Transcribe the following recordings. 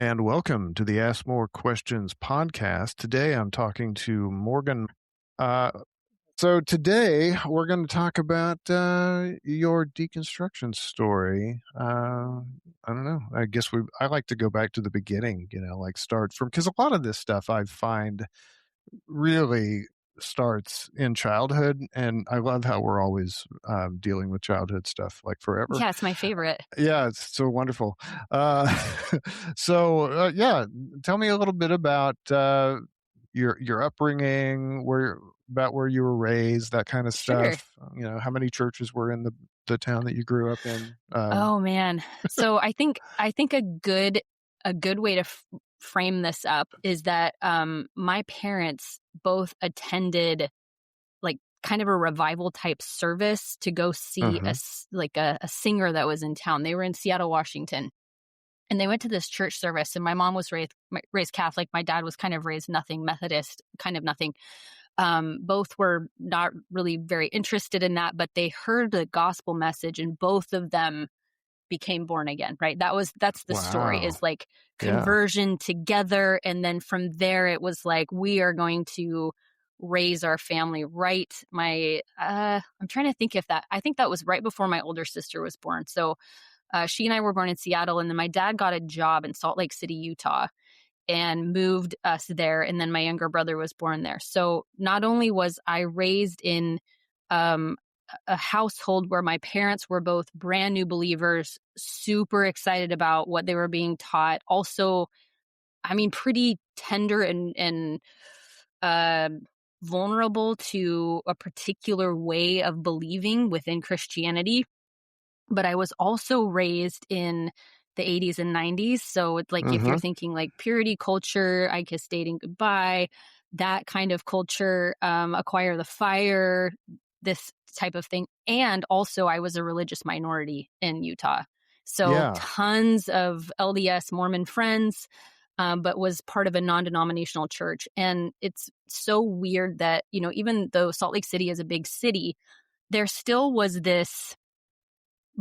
And welcome to the Ask More Questions podcast. Today I'm talking to Morgan. Uh, so today we're going to talk about your deconstruction story. I don't know. I guess I like to go back to the beginning, like start from, because a lot of this stuff I find really starts in childhood. And I love how we're always dealing with childhood stuff like forever. Yeah, it's my favorite. Yeah, it's so wonderful. Uh, yeah, tell me a little bit about your upbringing, where you were raised, that kind of Sure. stuff. How many churches were in the town that you grew up in? Oh man. So I think a good way to frame this up is that my parents both attended like kind of a revival type service to go see Hmm. a singer that was in town. They were in Seattle, Washington. And they went to this church service, and my mom was raised Catholic. My dad was kind of raised nothing, Methodist, kind of nothing. Both were not really very interested in that, but they heard the gospel message, and both of them became born again. Right? That's the story. Is Wow. like Yeah. conversion together, and then from there it was like we are going to raise our family right. I'm trying to think if that. I think that was right before my older sister was born. So she and I were born in Seattle, and then my dad got a job in Salt Lake City, Utah, and moved us there. And then my younger brother was born there. So not only was I raised in um, a household where my parents were both brand new believers, super excited about what they were being taught. Also, I mean, pretty tender and uh, vulnerable to a particular way of believing within Christianity, but I was also raised in the 80s and 90s. So it's like if you're Hmm. thinking like purity culture, I Kiss Dating Goodbye, that kind of culture, Acquire the Fire, this type of thing. And also, I was a religious minority in Utah. So Yeah. tons of LDS Mormon friends, but was part of a non-denominational church. And it's so weird that, even though Salt Lake City is a big city, there still was this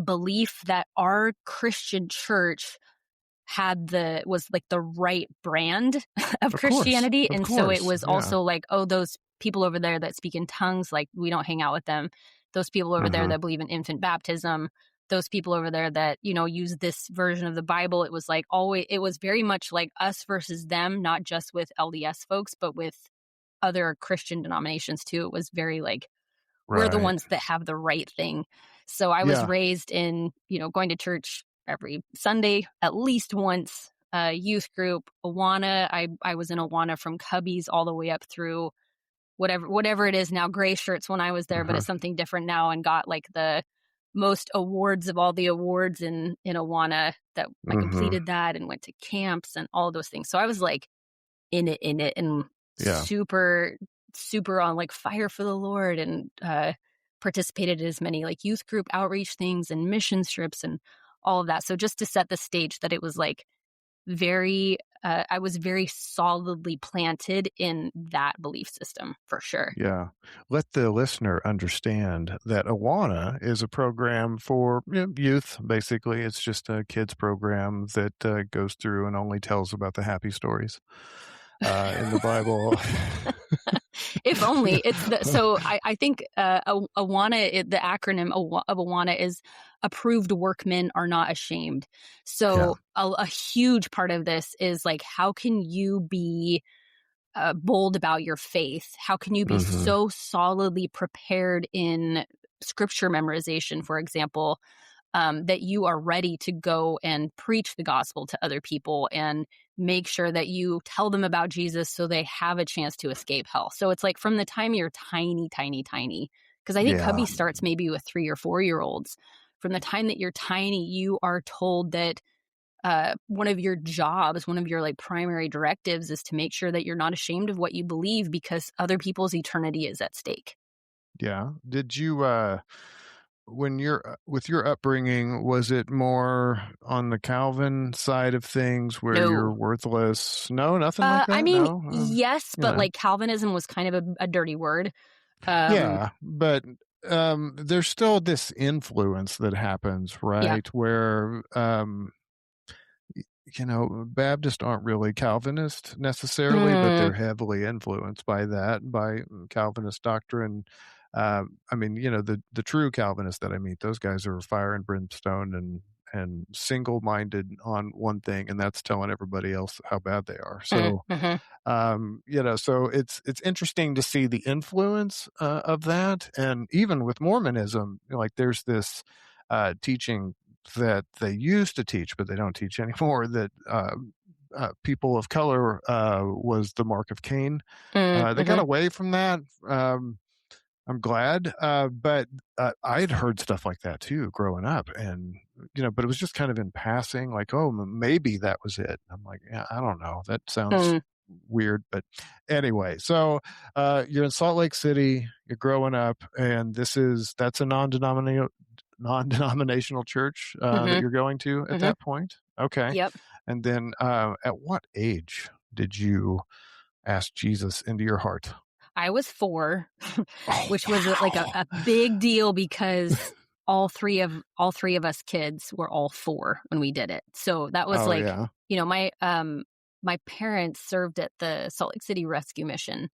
belief that our Christian church was like the right brand of Of course. Christianity. Of And so it course. was Yeah. also like, oh, those people over there that speak in tongues, like we don't hang out with them. Those people over there Hmm. that believe in infant baptism, those people over there that, use this version of the Bible. It was like always, it was very much like us versus them, not just with LDS folks, but with other Christian denominations too. It was very like, we're the Right. ones that have the right thing. So I was Yeah. raised in, going to church every Sunday, at least once, youth group, Awana. I was in Awana from Cubbies all the way up through whatever it is now, gray shirts when I was there, but Uh-huh. it's something different now, and got like the most awards of all the awards in Awana. That I Hmm. completed that and went to camps and all those things. So I was like in it and Yeah. super super on like fire for the Lord, and participated in as many like youth group outreach things and mission trips and all of that. So just to set the stage that it was like very I was very solidly planted in that belief system for sure. Yeah. Let the listener understand that Awana is a program for youth. Basically, it's just a kids program that goes through and only tells about the happy stories in the Bible. If only it's so I think Awana, the acronym of Awana is approved workmen are not ashamed. Yeah. So a huge part of this is like, how can you be bold about your faith? How can you be Hmm. so solidly prepared in scripture memorization, for example, that you are ready to go and preach the gospel to other people and make sure that you tell them about Jesus so they have a chance to escape hell. So it's like from the time you're tiny, tiny, tiny, because I think Yeah. Cubby starts maybe with 3 or 4 year olds. From the time that you're tiny, you are told that one of your jobs, one of your like primary directives is to make sure that you're not ashamed of what you believe because other people's eternity is at stake. Yeah. Did you, when you're with your upbringing, was it more on the Calvin side of things where you're No. worthless? No, nothing like I that. mean, No. yes, You but know. like Calvinism was kind of a dirty word. Um, Yeah, but there's still this influence that happens, yeah, right? Where Baptists aren't really Calvinist necessarily, but Mm, they're heavily influenced by that, by Calvinist doctrine. I mean, the true Calvinists that I meet, those guys are fire and brimstone and single-minded on one thing, and that's telling everybody else how bad they are. So, mhm, so it's interesting to see the influence of that, and even with Mormonism, like there's this teaching that they used to teach, but they don't teach anymore. That people of color was the mark of Cain. They got mhm, away from that. I'm glad, but I had heard stuff like that too growing up, and but it was just kind of in passing, like, oh, maybe that was it. I'm like, yeah, I don't know. That sounds mm, weird, but anyway. So you're in Salt Lake City, you're growing up, and that's a non-denominational church that mhm, you're going to at mhm. that point. Okay, Yep. and then at what age did you ask Jesus into your heart? I was 4, Oh, which was like a, wow. a big deal because all three of us kids were all 4 when we did it. So that was Oh, like, yeah. my parents served at the Salt Lake City Rescue Mission.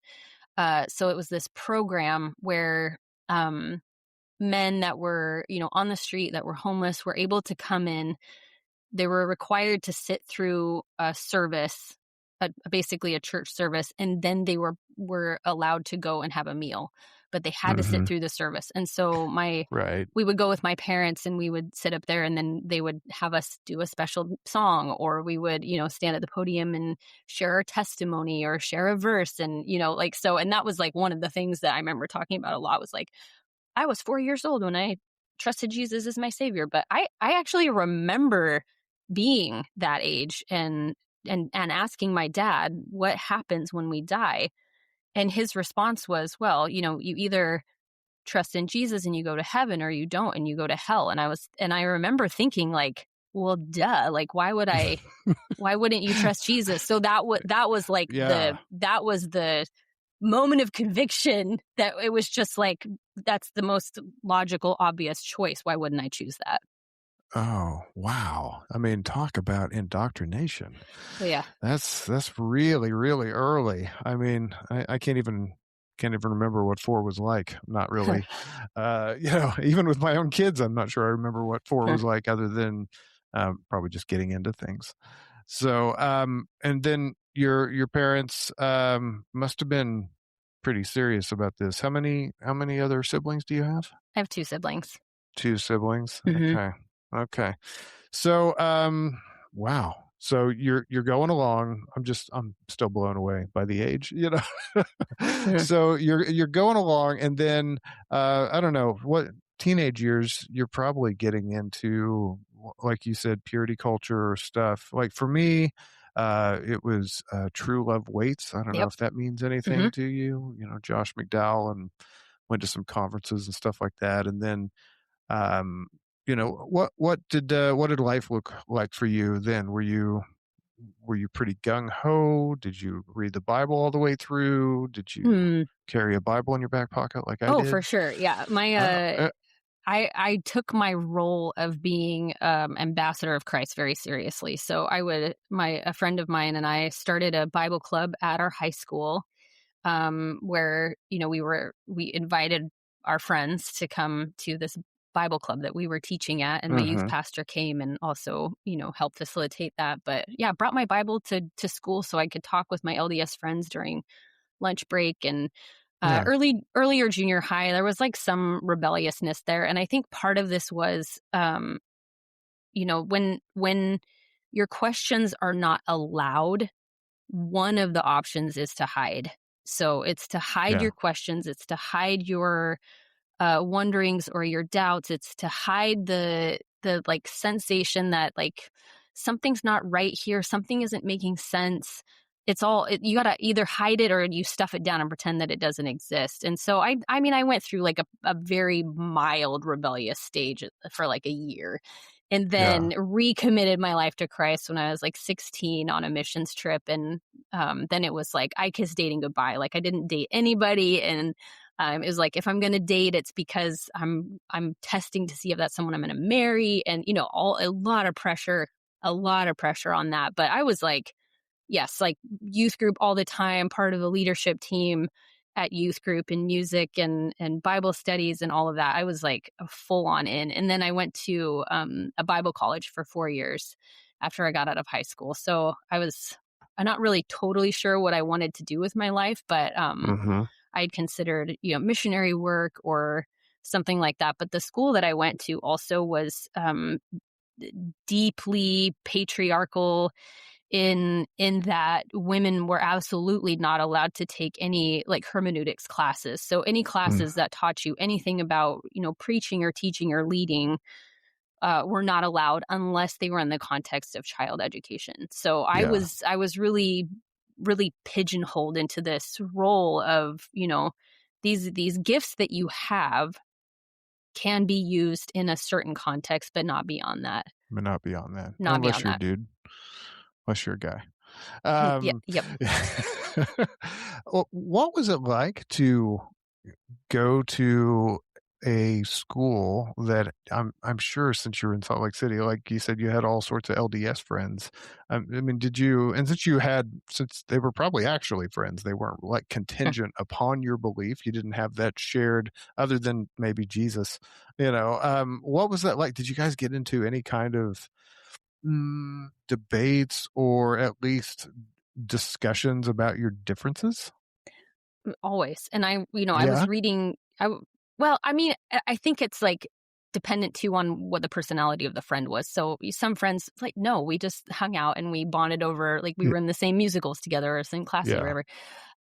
So it was this program where um, men that were, on the street that were homeless were able to come in. They were required to sit through a service, basically a church service, and then they were allowed to go and have a meal, but they had to sit Mhm. through the service. And so Right. we would go with my parents and we would sit up there, and then they would have us do a special song, or we would, stand at the podium and share our testimony or share a verse. And, like, so, and that was like one of the things that I remember talking about a lot was like, I was 4 years old when I trusted Jesus as my savior, but I actually remember being that age and asking my dad, "What happens when we die?" And his response was, "Well, you either trust in Jesus and you go to heaven, or you don't and you go to hell." And I remember thinking like, "Well, duh, like why wouldn't you trust Jesus?" So that was like Yeah. that was the moment of conviction that it was just like, that's the most logical, obvious choice. Why wouldn't I choose that? Oh, wow. I mean, talk about indoctrination. So yeah. That's really, really early. I mean, I can't even remember what 4 was like. Not really. Even with my own kids, I'm not sure I remember what 4 was like other than, probably just getting into things. So, and then your parents, must have been pretty serious about this. How many other siblings do you have? I have 2 siblings. 2 siblings? Mhm. Okay. Okay. So, wow. So you're going along. I'm still blown away by the age. Mhm. So you're going along, and then I don't know what teenage years you're probably getting into, like you said, purity culture or stuff. Like for me, it was True Love Waits. I don't know Yep. if that means anything Mhm. to you. Josh McDowell, and went to some conferences and stuff like that, and then um, what did life look like for you then? Were you pretty gung ho? Did you read the Bible all the way through? Did you Hmm. carry a Bible in your back pocket like I Oh, for did? sure. Yeah. Uh, uh, I took my role of being ambassador of Christ very seriously. So a friend of mine and I started a Bible club at our high school, where we invited our friends to come to this Bible club that we were teaching at, and my youth mhm. pastor came and also helped facilitate that. But yeah, brought my Bible to school so I could talk with my LDS friends during lunch break. And Yeah, earlier junior high, there was like some rebelliousness there, and I think part of this was when your questions are not allowed, one of the options is to hide. So it's to hide yeah, your questions, it's to hide your wonderings or your doubts, it's to hide the like sensation that like something's not right here, something isn't making sense. You got to either hide it or you stuff it down and pretend that it doesn't exist. And so I mean I went through like a very mild rebellious stage for like a year, and yeah, then recommitted my life to Christ when I was like 16 on a missions trip. And then it was like I kissed dating goodbye. Like I didn't date anybody, and it was like if I'm going to date, it's because I'm testing to see if that's someone I'm going to marry, and all a lot of pressure, a lot of pressure on that. But I was like, yes, like youth group all the time, part of the leadership team at youth group and music and Bible studies and all of that. I was like a full on in. And then I went to a Bible college for 4 years after I got out of high school. So I'm not really totally sure what I wanted to do with my life, but Mm-hmm. I'd considered, missionary work or something like that. But the school that I went to also was deeply patriarchal in that women were absolutely not allowed to take any like hermeneutics classes. So any Mm. classes that taught you anything about, preaching or teaching or leading were not allowed unless they were in the context of child education. So Yeah. I was really, really pigeonholed into this role of, these gifts that you have can be used in a certain context, but not beyond that. But not beyond that. Not Unless beyond you're a that. dude. Unless you're a guy. Yeah, Um, yep. well, what was it like to go to a school that I'm sure since you were in Salt Lake City, like you said, you had all sorts of LDS friends. I mean, did you? And since they were probably actually friends, they weren't like contingent upon your belief. You didn't have that shared, other than maybe Jesus. What was that like? Did you guys get into any kind of debates or at least discussions about your differences? Always. And I was Yeah. reading well, I mean, I think it's like dependent too on what the personality of the friend was. So some friends like, no, we just hung out and we bonded over like we Yeah. were in the same musicals together or same classes or Yeah. whatever.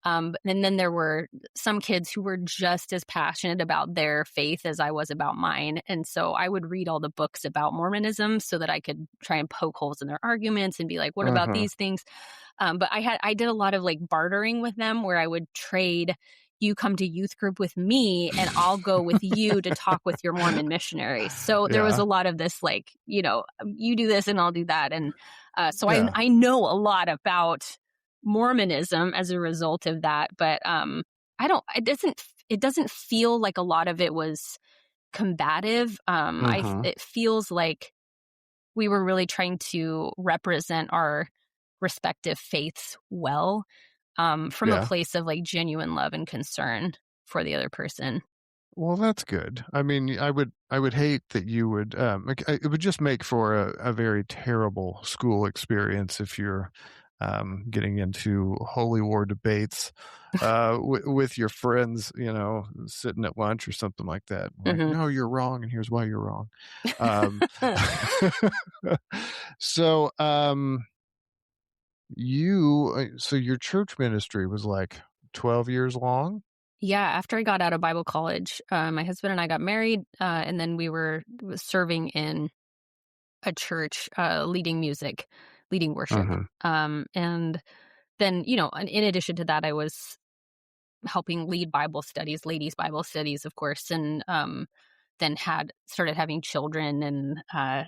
And then there were some kids who were just as passionate about their faith as I was about mine. And so I would read all the books about Mormonism so that I could try and poke holes in their arguments and be like, what about Uh-huh. these things? But I did a lot of like bartering with them where I would trade, you come to youth group with me and I'll go with you to talk with your Mormon missionary. So there was Yeah. a lot of this like, you do this and I'll do that. And so Yeah. I know a lot about Mormonism as a result of that. But I don't, it doesn't feel like a lot of it was combative. Mhm. It feels like we were really trying to represent our respective faiths well, from a Yeah. place of like genuine love and concern for the other person. Well, that's good. I mean, I would hate that you would, it would just make for a very terrible school experience if you're, getting into holy war debates, with your friends, sitting at lunch or something like that. Like, Hmm. "No, you're wrong, and here's why you're wrong." Um, so, so your church ministry was like 12 years long? Yeah, after I got out of Bible college, my husband and I got married, and then we were serving in a church, leading music, leading worship. Mhm. And then, in addition to that, I was helping lead Bible studies, ladies' Bible studies, of course, and then had started having children. And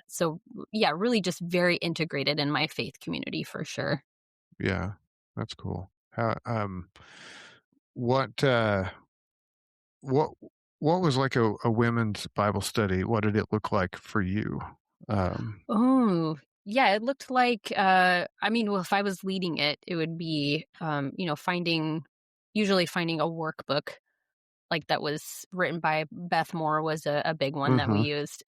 so, yeah, really just very integrated in my faith community for sure. Yeah, that's cool. What, uh, what, what was like a women's Bible study? What did it look like for you? Um, Oh, yeah, it looked like, I mean, well, if I was leading it, it would be, usually finding a workbook like that was written by Beth Moore was a big one that we mhm. used.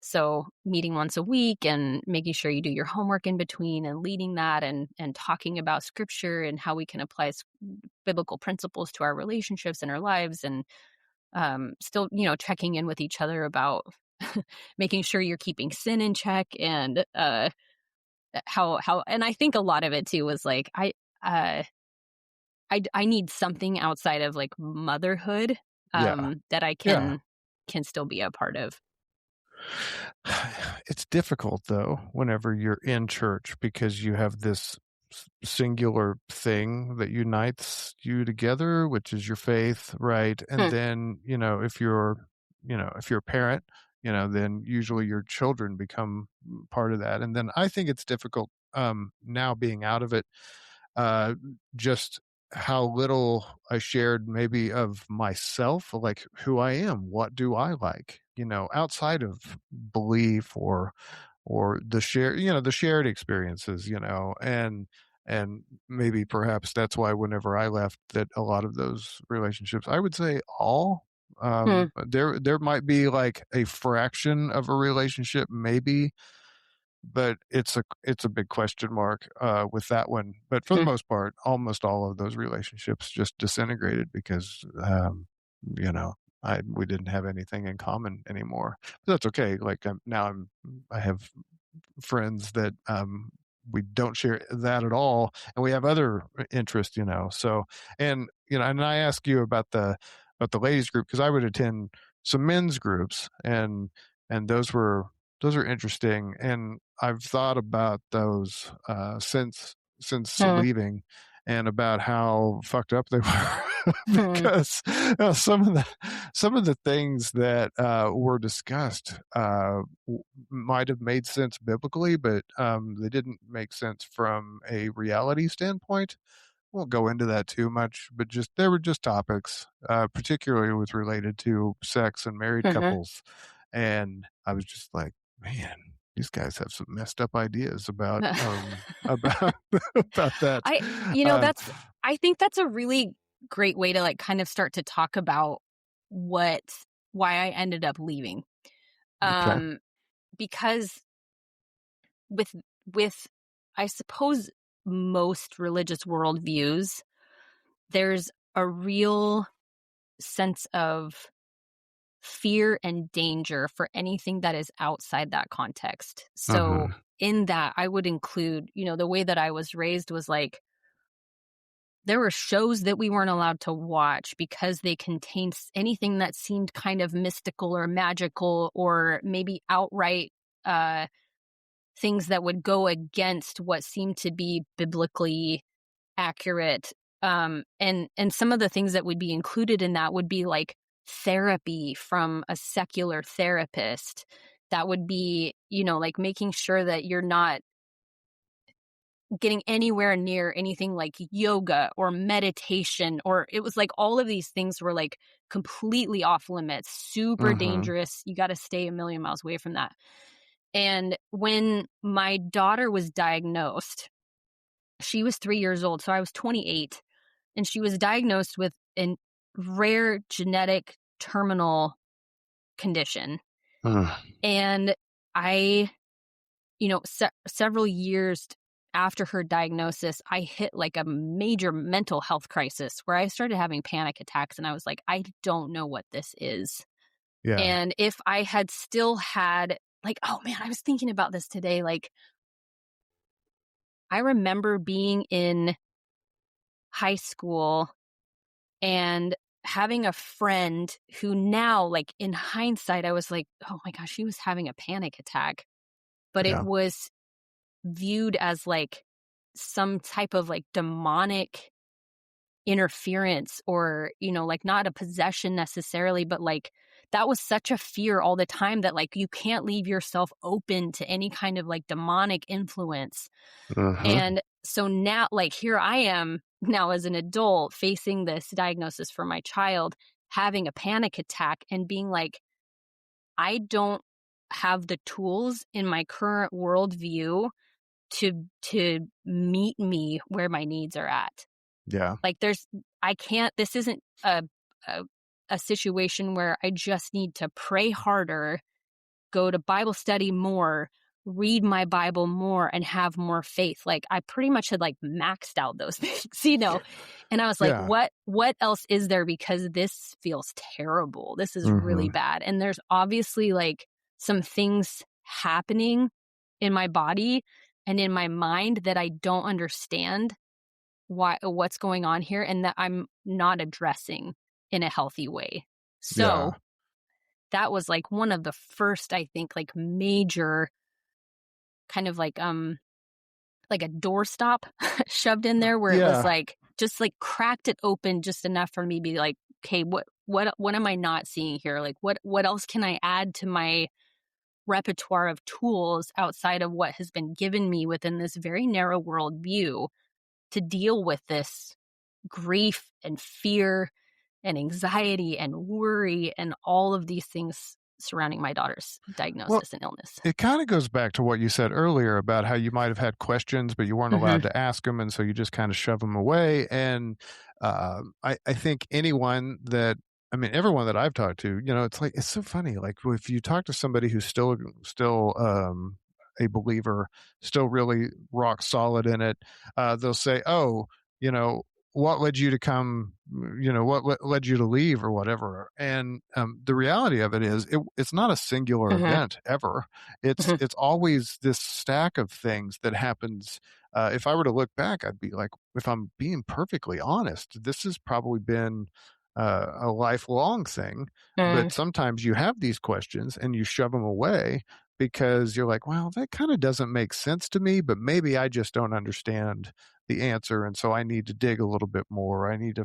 So meeting once a week and making sure you do your homework in between and leading that and talking about scripture and how we can apply biblical principles to our relationships and our lives and still, checking in with each other about making sure you're keeping sin in check and how and I think a lot of it too was like uh I need something outside of like motherhood Yeah. that I Yeah. can still be a part of. It's difficult though whenever you're in church because you have this singular thing that unites you together, which is your faith, right? And Hmm. then, if you're a parent, then usually your children become part of that. And then I think it's difficult, now being out of it, uh, just how little I shared maybe of myself, like who I am, what do I like, outside of belief or or the shared experiences, and maybe perhaps that's why whenever I left, that a lot of those relationships, I would say all, Hmm. there might be like a fraction of a relationship, maybe, but it's a big question mark with that one. But for the Hmm. most part, almost all of those relationships just disintegrated because you know we didn't have anything in common anymore. But that's okay. Like I have friends that we don't share that at all, and we have other interests, so, and I ask you about the ladies group because I would attend some men's groups, and those are interesting, and I've thought about those since Hmm. leaving, and about how fucked up they were Hmm. because some of the things that were discussed might have made sense biblically, but they didn't make sense from a reality standpoint. Won't go into that too much, but just there were just topics, particularly with related to sex and married Hmm. couples, and I was just like, man, these guys have some messed up ideas about about that. I, you know, Um, that's, I think that's a really great way to like kind of start to talk about what, why I ended up leaving. okay. Um, because with, with, I suppose most religious worldviews, there's a real sense of fear and danger for anything that is outside that context. So Mhm. in that, I would include, the way that I was raised was like, there were shows that we weren't allowed to watch because they contained anything that seemed kind of mystical or magical or maybe outright uh, things that would go against what seemed to be biblically accurate. And some of the things that would be included in that would be like therapy from a secular therapist. That would be, like making sure that you're not getting anywhere near anything like yoga or meditation, or it was like all of these things were like completely off limits, super Mhm. dangerous. You got to stay a million miles away from that. And when my daughter was diagnosed, she was 3 years old. So I was 28, and she was diagnosed with a rare genetic terminal condition. Mm. And I, several years after her diagnosis, I hit like a major mental health crisis where I started having panic attacks. And I was like, I don't know what this is. Yeah. And if I had still had, like, oh man, I was thinking about this today. Like, I remember being in high school and having a friend who now, like in hindsight, I was like, oh my gosh, she was having a panic attack. But it Yeah. was viewed as like some type of like demonic interference, or like not a possession necessarily, but like that was such a fear all the time that like you can't leave yourself open to any kind of like demonic influence. Mhm. And so now, like, here I am now as an adult facing this diagnosis for my child, having a panic attack and being like, I don't have the tools in my current worldview to meet me where my needs are at. Yeah. Like, I can't, this isn't a, a situation where I just need to pray harder, go to Bible study more, read my Bible more, and have more faith. Like, I pretty much had like maxed out those things. And I was like, Yeah. what else is there? Because this feels terrible. This is really Mhm. bad. And there's obviously like some things happening in my body and in my mind that I don't understand what's going on here, and that I'm not addressing in a healthy way. So Yeah. that was like one of the first, I think, like major kind of like a doorstop shoved in there where it was Yeah. like just like cracked it open just enough for me to be like, okay, what am I not seeing here? Like what else can I add to my repertoire of tools outside of what has been given me within this very narrow worldview to deal with this grief and fear and anxiety and worry and all of these things surrounding my daughter's Well, diagnosis and illness. it kind of goes back to what you said earlier about how you might have had questions, but you weren't allowed Hmm. to ask them, and so you just kind of shove them away. And I think everyone that I've talked to, it's like it's so funny. Like if you talk to somebody who's still a believer, still really rock solid in it, they'll say, "Oh, you know." What led you to come, what led you to leave or whatever. And the reality of it is it's not a singular Hmm. event ever. it's Hmm. it's always this stack of things that happens. If I were to look back, I'd be like, if I'm being perfectly honest, this has probably been a lifelong thing. Mm. But sometimes you have these questions and you shove them away because you're like, well, that kind of doesn't make sense to me, but maybe I just don't understand the answer, and so I need to dig a little bit more. I need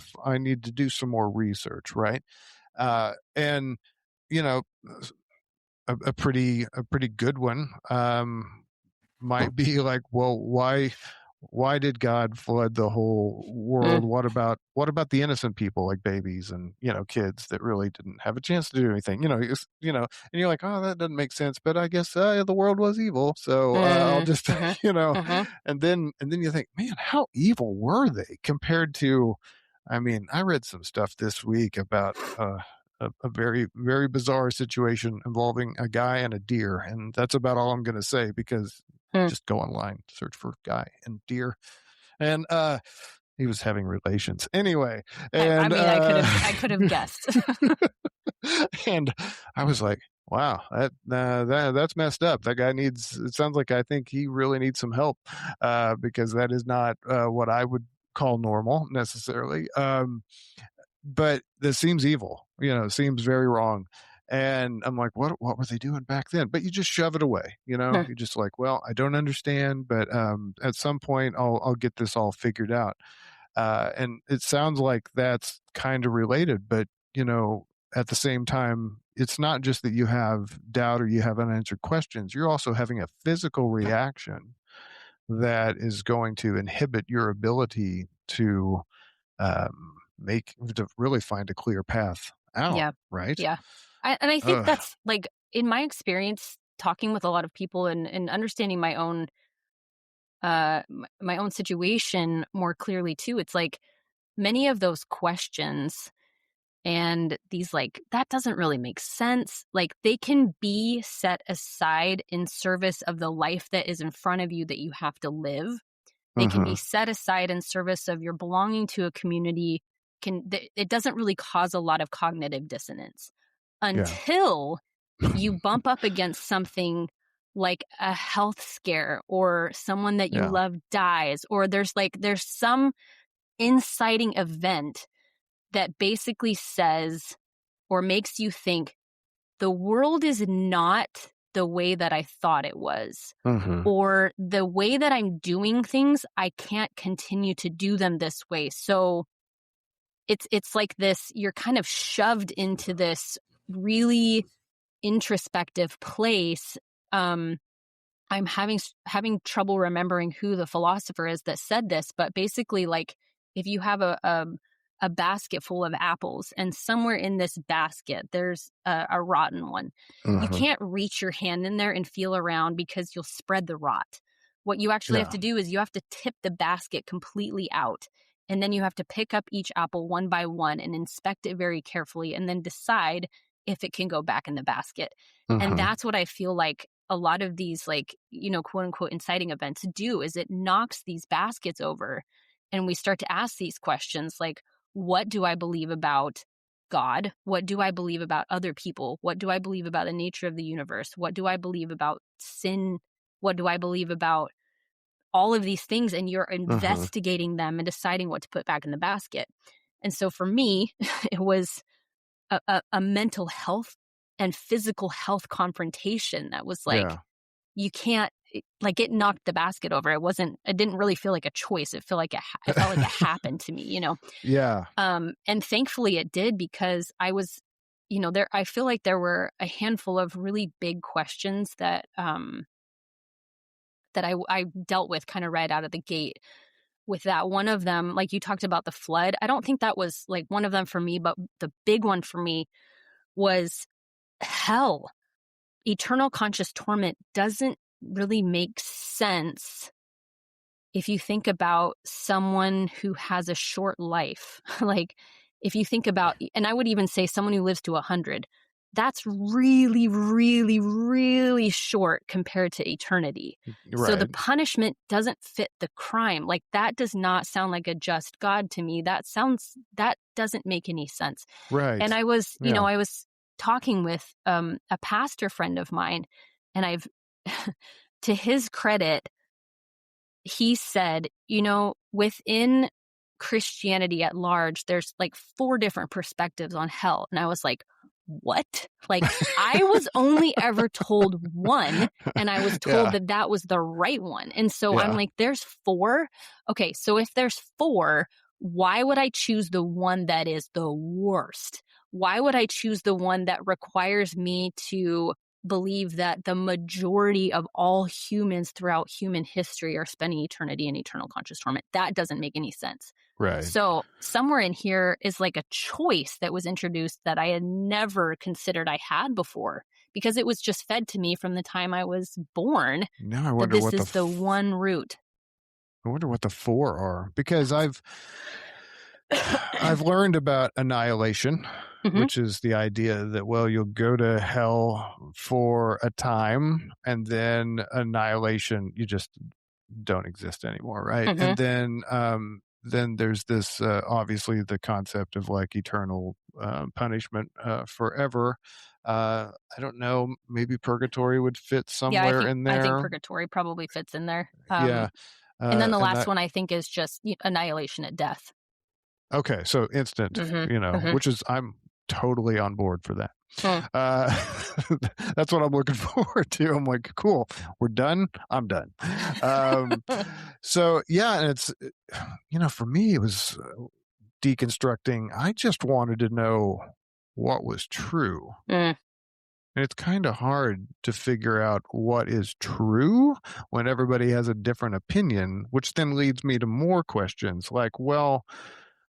to do some more research, right? And you know, a pretty good one might be like, well, why did God flood the whole Mm. world? What about the innocent people like babies and kids that really didn't have a chance to do anything? And you're like, oh, that doesn't make sense. But I guess the world was evil, so I'll Mm. just Hmm. you know. Hmm. And then you think, man, how evil were they compared to? I mean, I read some stuff this week about a very, very bizarre situation involving a guy and a deer. And that's about all I'm going to say because Mm. just go online, search for guy and deer. And he was having relations. Anyway, I and mean, I could have guessed. and I was like, wow, that's messed up. That guy needs. It sounds like I think he really needs some help because that is not what I would call normal necessarily. But this seems evil, it seems very wrong. And I'm like, what were they doing back then? But you just shove it away, Mm. you're just like, well, I don't understand, but at some point I'll get this all figured out. And it sounds like that's kind of related, but at the same time, it's not just that you have doubt or you have unanswered questions. You're also having a physical reaction that is going to inhibit your ability to make to really find a clear path out, Yeah. right? Yeah. And I think Ugh. that's like in my experience talking with a lot of people and understanding my own my own situation more clearly too. It's like many of those questions and these like that doesn't really make sense. Like they can be set aside in service of the life that is in front of you that you have to live. They can be Mhm. set aside in service of your belonging to a community. It doesn't really cause a lot of cognitive dissonance Yeah. until you bump up against something like a health scare or someone that you Yeah. love dies or there's some inciting event that basically says or makes you think the world is not the way that I thought it was Mhm. or the way that I'm doing things, I can't continue to do them this way. So it's like this, you're kind of shoved into this really introspective place. Um, I'm having trouble remembering who the philosopher is that said this, but basically, like if you have a basket full of apples, and somewhere in this basket there's a rotten one, you Mhm. can't reach your hand in there and feel around because you'll spread the rot. What you actually have Yeah. to do is you have to tip the basket completely out, and then you have to pick up each apple one by one and inspect it very carefully, and then decide if it can go back in the basket. And Mhm. that's what I feel like a lot of these like quote unquote inciting events do is it knocks these baskets over and we start to ask these questions like what do I believe about God? What do I believe about other people? What do I believe about the nature of the universe? What do I believe about sin? What do I believe about all of these things? And you're Mhm. investigating them and deciding what to put back in the basket. And so for me it was a mental health and physical health confrontation that was like, Yeah. you can't, like it knocked the basket over. It didn't really feel like a choice. It felt like it felt like it happened to me. Yeah. And thankfully it did because I was, there, I feel like there were a handful of really big questions that I dealt with kind of right out of the gate with that. One of them, like you talked about the flood. I don't think that was like one of them for me, but the big one for me was hell, eternal conscious torment doesn't really make sense if you think about someone who has a short life. Like, if you think about, and I would even say someone who lives to 100, that's really, really, really short compared to eternity. So the Right. punishment doesn't fit the crime. Like, that does not sound like a just God to me. That doesn't make any sense. And Right. I was, Yeah. I was talking with a pastor friend of mine, and I've, to his credit, he said, within Christianity at large, there's like 4 different perspectives on hell. And I was like, what? Like, I was only ever told one, and I was told Yeah. that was the right one. And so I'm Yeah. like, there's 4. Okay, so if there's 4, why would I choose the one that is the worst? Why would I choose the one that requires me to believe that the majority of all humans throughout human history are spending eternity in eternal conscious torment? That doesn't make any sense. Right. So somewhere in here is like a choice that was introduced that I had never considered I had before, because it was just fed to me from the time I was born Now I that wonder this what is the one route. I wonder what the 4 are, because I've learned about annihilation, Mhm. which is the idea that, well, you'll go to hell for a time, and then annihilation, you just don't exist anymore, right? And Mhm. then there's this obviously the concept of like eternal punishment forever. I don't know, maybe purgatory would fit Yeah, somewhere in I think there. purgatory probably fits in there. Yeah. And then the And last that one I think is just annihilation at death. Okay, so instant, Mhm. Mhm. which is I'm totally on board for that. Mm. Uh, that's what I'm looking forward to. I'm like, cool, we're done. I'm done. Um, so yeah, and it's for me, it was deconstructing. I just wanted to know what was true. Mm. And it's kind of hard to figure out what is true when everybody has a different opinion, which then leads me to more questions like, well,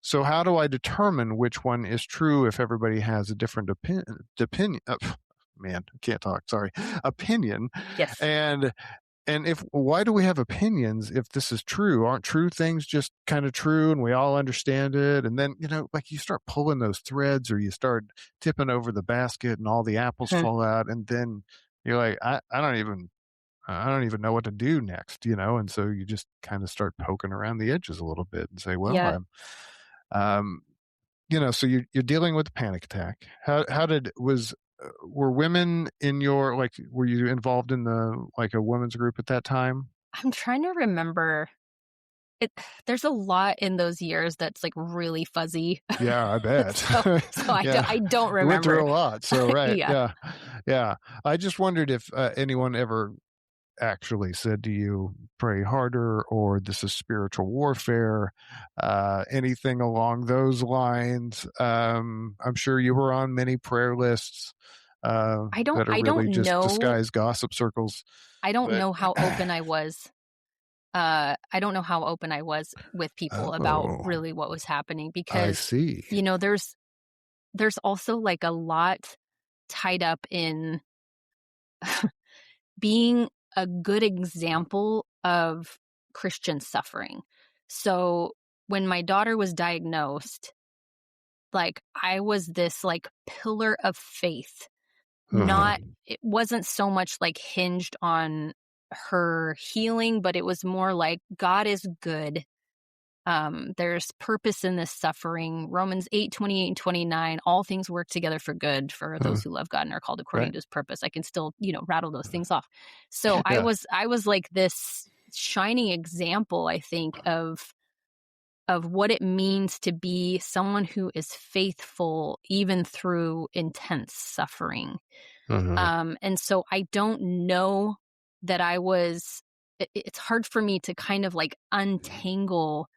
so how do I determine which one is true if everybody has a different opinion? Man, I can't talk. Sorry, opinion. Yes. And if why do we have opinions if this is true? Aren't true things just kind of true and we all understand it? And then like you start pulling those threads, or you start tipping over the basket, and all the apples Mhm. fall out, and then you're like, I don't even know what to do next, and so you just kind of start poking around the edges a little bit and say, well, Yeah. um, so you're dealing with a panic attack. How did was were women in your like were you involved in the like a women's group at that time? I'm trying to remember. It There's a lot in those years that's like really fuzzy. Yeah, I bet. So Yeah, I don't you went remember. through a lot. So right, Yeah. yeah, yeah. I just wondered if anyone ever actually said to you, pray harder, or this is spiritual warfare, anything along those lines. I'm sure you were on many prayer lists that are I don't really just know. disguised gossip circles. I don't But know how open I was. I don't know how open I was with people about oh, really what was happening, I because see. there's also like a lot tied up in being a good example of Christian suffering. So when my daughter was diagnosed, like, I was this like pillar of faith. Uh-huh. It wasn't so much like hinged on her healing, but it was more like God is good. There's purpose in this suffering. Romans 8:28 and 29, all things work together for good for Uh, those who love God and are called according right. to his purpose. I can still, rattle those things off. So I Yeah. was like this shining example, I think, of what it means to be someone who is faithful even through intense suffering. Uh-huh. And so I don't know that it's hard for me to kind of like untangle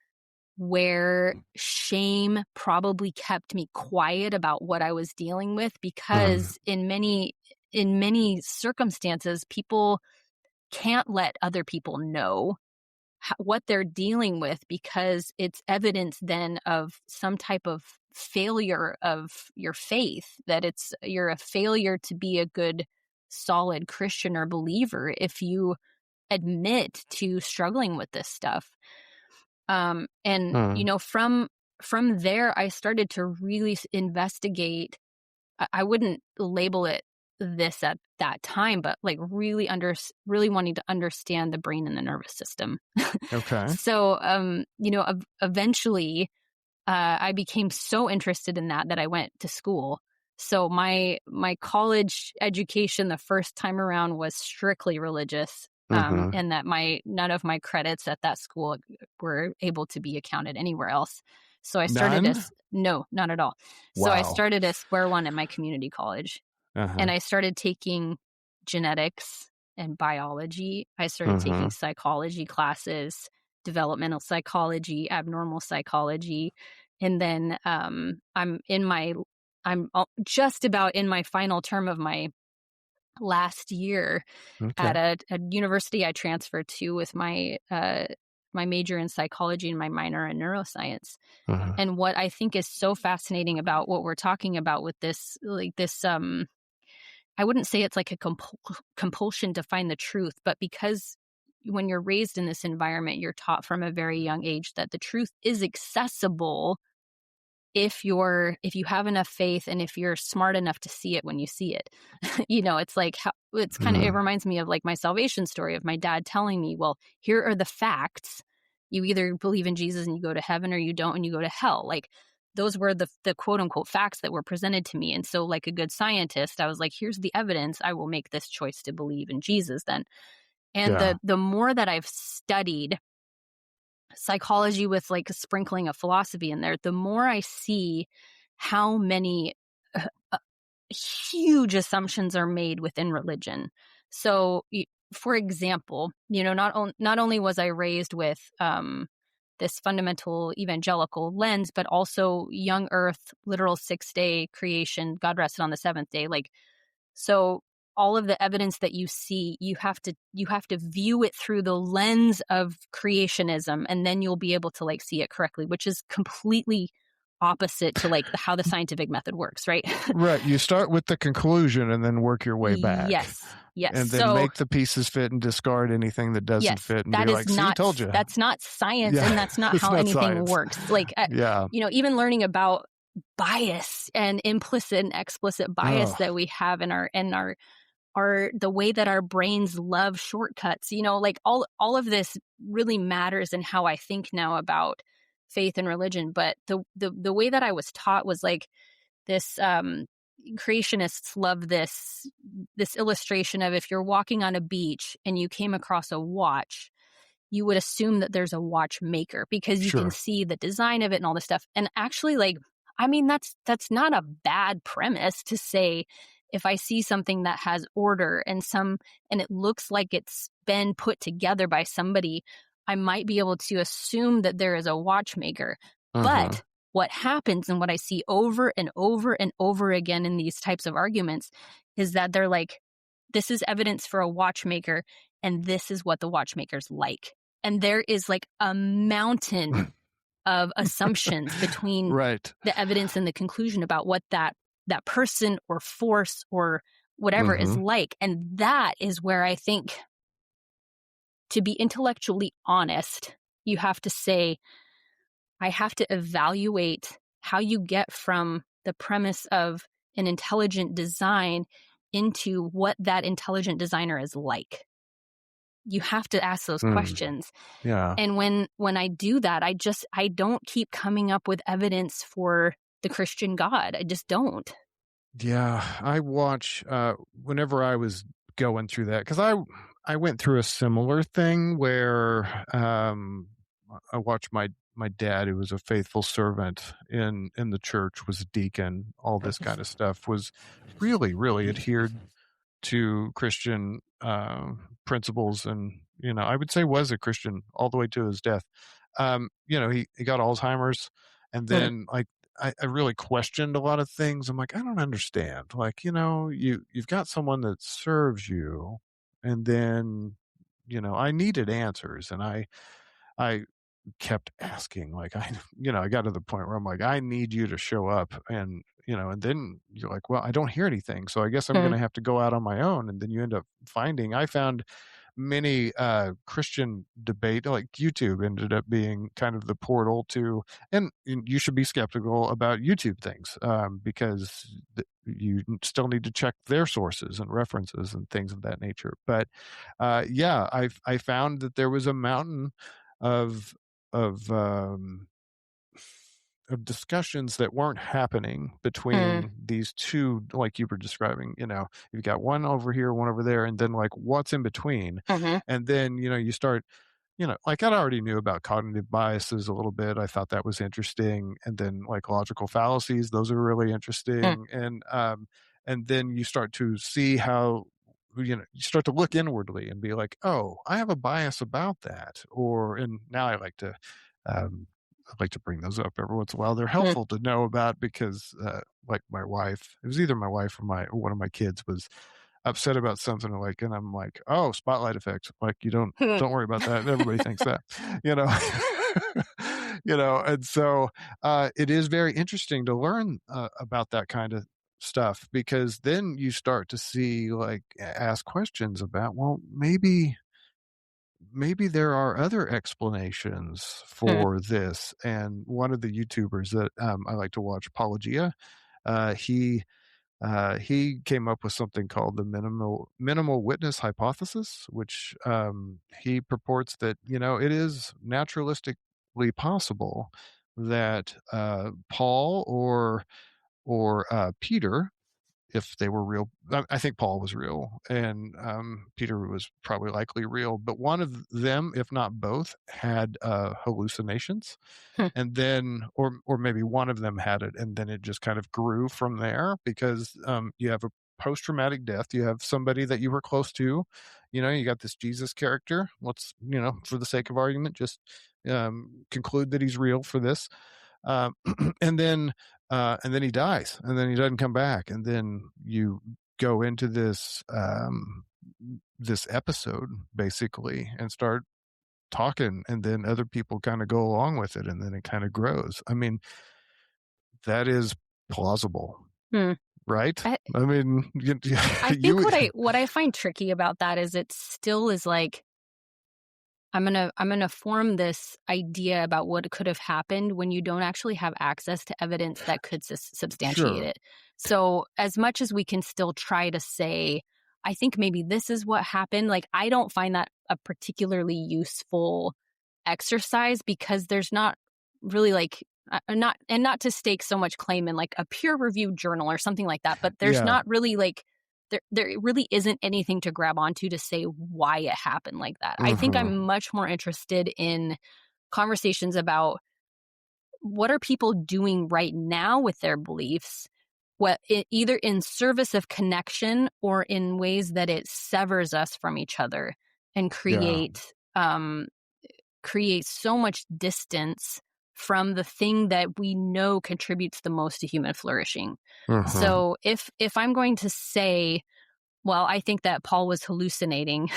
where shame probably kept me quiet about what I was dealing with, Uh-huh. because in many circumstances people can't let other people know what they're dealing with, because it's evidence then of some type of failure of your faith, that you're a failure to be a good, solid Christian or believer if you admit to struggling with this stuff. And Hmm. from there, I started to really investigate. I wouldn't label it this at that time, but like really wanting to understand the brain and the nervous system. Okay. So, eventually, I became so interested in that I went to school. So my college education the first time around was strictly religious, Mm-hmm. and that my none of my credits at that school were able to be accounted anywhere else. So I started None? as no, not at all. So I Wow. started at square one at my community college, and Uh-huh. I started taking genetics and biology. I started taking Mm-hmm. psychology classes, developmental psychology, abnormal psychology, and then I'm just about in my final term of my last year at Okay. a university I transferred to with my major in psychology and my minor in neuroscience. Uh-huh. And what I think is so fascinating about what we're talking about with this, like this, I wouldn't say it's like a compulsion to find the truth, but because when you're raised in this environment, you're taught from a very young age that the truth is accessible if you have enough faith and if you're smart enough to see it when you see it. It's like it Mm-hmm. reminds me of like my salvation story of my dad telling me, well, here are the facts. You either believe in Jesus and you go to heaven, or you don't and you go to hell. Like, those were the quote unquote facts that were presented to me. And so, like a good scientist, I was like, here's the evidence. I will make this choice to believe in Jesus then. And Yeah. the more that I've studied psychology with like a sprinkling of philosophy in there, the more I see how many uh, uh, huge assumptions are made within religion. So, for example, not only was I raised with this fundamental evangelical lens, but also young Earth, literal 6-day creation, God rested on the seventh day. Like, so all of the evidence that you see, you have to view it through the lens of creationism, and then you'll be able to like see it correctly, which is completely opposite to like how the scientific method works, right? Right. You start with the conclusion and then work your way back. Yes. Yes. And then So make the pieces fit and discard anything that doesn't yes, fit and be like, see, told you. that's not science, and Yeah. that's not It's how not anything science. works. Like, Yeah. even learning about bias and implicit and explicit bias Oh. that we have in our the way that our brains love shortcuts, like all of this really matters in how I think now about faith and religion. But the way that I was taught was like this. Creationists love this illustration of, if you're walking on a beach and you came across a watch, you would assume that there's a watchmaker because you can Sure. see the design of it and all this stuff. And actually, like, I mean, that's not a bad premise to say, if I see something that has order and it looks like it's been put together by somebody, I might be able to assume that there is a watchmaker. Uh-huh. But what happens, and what I see over and over and over again in these types of arguments, is that they're like, this is evidence for a watchmaker, and this is what the watchmaker's like. And there is like a mountain of assumptions between Right. the evidence and the conclusion about what that person or force or whatever is Mm-hmm. like. And that is where I think, to be intellectually honest, you have to say, I have to evaluate how you get from the premise of an intelligent design into what that intelligent designer is like. You have to ask those Mm. questions. Yeah. And when I do that, I don't keep coming up with evidence for the Christian God. I just don't. Yeah. I watch whenever I was going through that, because I went through a similar thing where I watched my dad, who was a faithful servant in the church, was a deacon, all this kind of stuff, was really, really adhered to Christian principles, and I would say was a Christian all the way to his death. He got Alzheimer's, and Hmm. then like I really questioned a lot of things. I'm like, I don't understand. Like, you've got someone that serves you, and then I needed answers, and I kept asking, like, I got to the point where I'm like, I need you to show up. And then you're like, well, I don't hear anything. So I guess I'm going Hmm. to have to go out on my own. And then you end up I found many Christian debate, like YouTube ended up being kind of the portal to, and you should be skeptical about YouTube things because you still need to check their sources and references and things of that nature. But yeah, I found that there was a mountain of of um, of discussions that weren't happening Hmm. between these two, like you were describing. You've got one over here, one over there, and then like what's in between. Hmm. And then you start, like I already knew about cognitive biases a little bit. I thought that was interesting. And then like logical fallacies, those are really Hmm. interesting. And then you start to see how, you start to look inwardly and be like, oh, I have a bias about that. And now um, I like to bring those up every once in a while. They're Hmm. helpful to know about because, like my wife, it was either my wife or one of my kids was upset about something like, and I'm like, oh, spotlight effect. Like you Hmm. don't worry about that. Everybody thinks that, you know, and so, it is very interesting to learn, about that kind of stuff because then you start to see, like, ask questions about, well, maybe there are other explanations Hmm. for this. And one of the YouTubers that I like to watch, Apologia, uh, he he came up with something called the minimal witness hypothesis, which he purports that it is naturalistically possible that Paul or Peter, if they were real. I think Paul was real, and Peter was probably likely real. But one of them, if not both, had hallucinations, Hmm. and then, or maybe one of them had it, and then it just kind of grew from there because you have a post-traumatic death. You have somebody that you were close to. You got this Jesus character. Let's, for the sake of argument, just conclude that he's real for this. Um, and then and then he dies, and then he doesn't come back, and then you go into this episode basically and start talking, and then other people kind of go along with it, and then it kind of grows. I mean, that is plausible, Hmm. right? I, I mean, I think you, what I find tricky about that is it still is like I'm gonna form this idea about what could have happened when you don't actually have access to evidence that could substantiate sure, it. So as much as we can still try to say, I think maybe this is what happened, like I don't find that a particularly useful exercise because there's not really like not to stake so much claim in like a peer reviewed journal or something like that, but there's yeah, not really like there really isn't anything to grab onto to say why it happened like that. I think hmm, I'm much more interested in conversations about what are people doing right now with their beliefs, either in service of connection or in ways that it severs us from each other and yeah, create so much distance from the thing that we know contributes the most to human flourishing. hmm, So if I'm going to say, well, I think that Paul was hallucinating,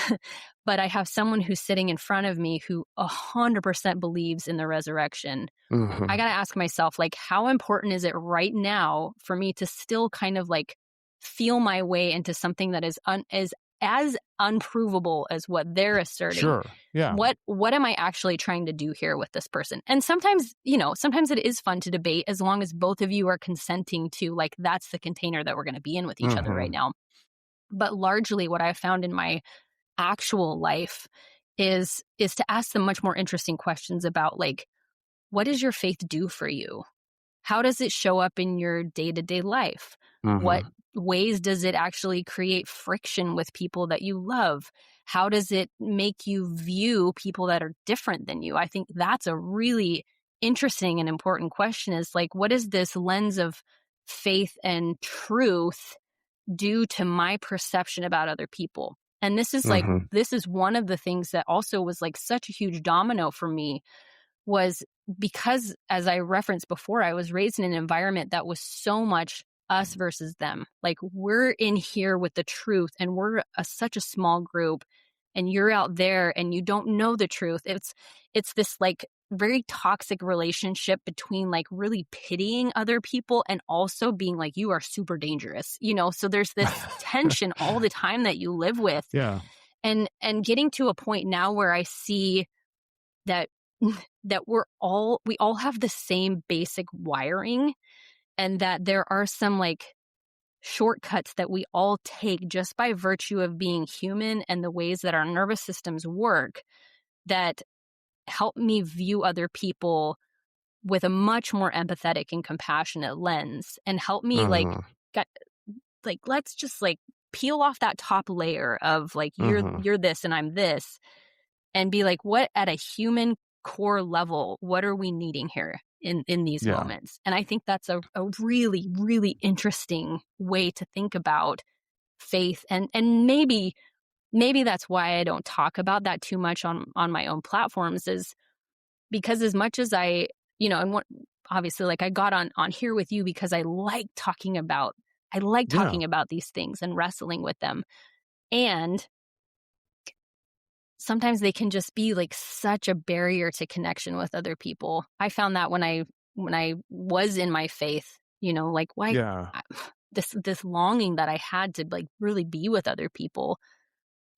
but I have someone who's sitting in front of me who 100% believes in the resurrection. I hmm, got to ask myself, like, how important is it right now for me to still kind of like feel my way into something that is as unprovable as what they're asserting? sure, yeah, What am I actually trying to do here with this person? And sometimes, sometimes it is fun to debate as long as both of you are consenting to like that's the container that we're going to be in with each other right hmm, now. But largely what I've found in my actual life is to ask them much more interesting questions about like, what does your faith do for you? How does it show up in your day-to-day life? What hmm, ways does it actually create friction with people that you love? How does it make you view people that are different than you? I think that's a really interesting and important question, is like, what is this lens of faith and truth due to my perception about other people? And hmm, this is one of the things that also was like such a huge domino for me, was because, as I referenced before, I was raised in an environment that was so much us versus them. Like, we're in here with the truth and we're such a small group, and you're out there and you don't know the truth. It's this like very toxic relationship between like really pitying other people and also being like, you are super dangerous, so there's this tension all the time that you live with. Yeah. And getting to a point now where I see that we all have the same basic wiring, and that there are some like shortcuts that we all take just by virtue of being human and the ways that our nervous systems work, that help me view other people with a much more empathetic and compassionate lens, and help me Mhm. let's just like peel off that top layer of like Mhm. you're this and I'm this, and be like, what at a human core level, what are we needing here in these Yeah. moments? And I think that's a really, really interesting way to think about faith. And maybe that's why I don't talk about that too much on my own platforms, is because as much as and what, obviously, like I got on here with you because I like talking about Yeah. these things and wrestling with them. And sometimes they can just be like such a barrier to connection with other people. I found that when I was in my faith, like why Yeah. this longing that I had to like really be with other people,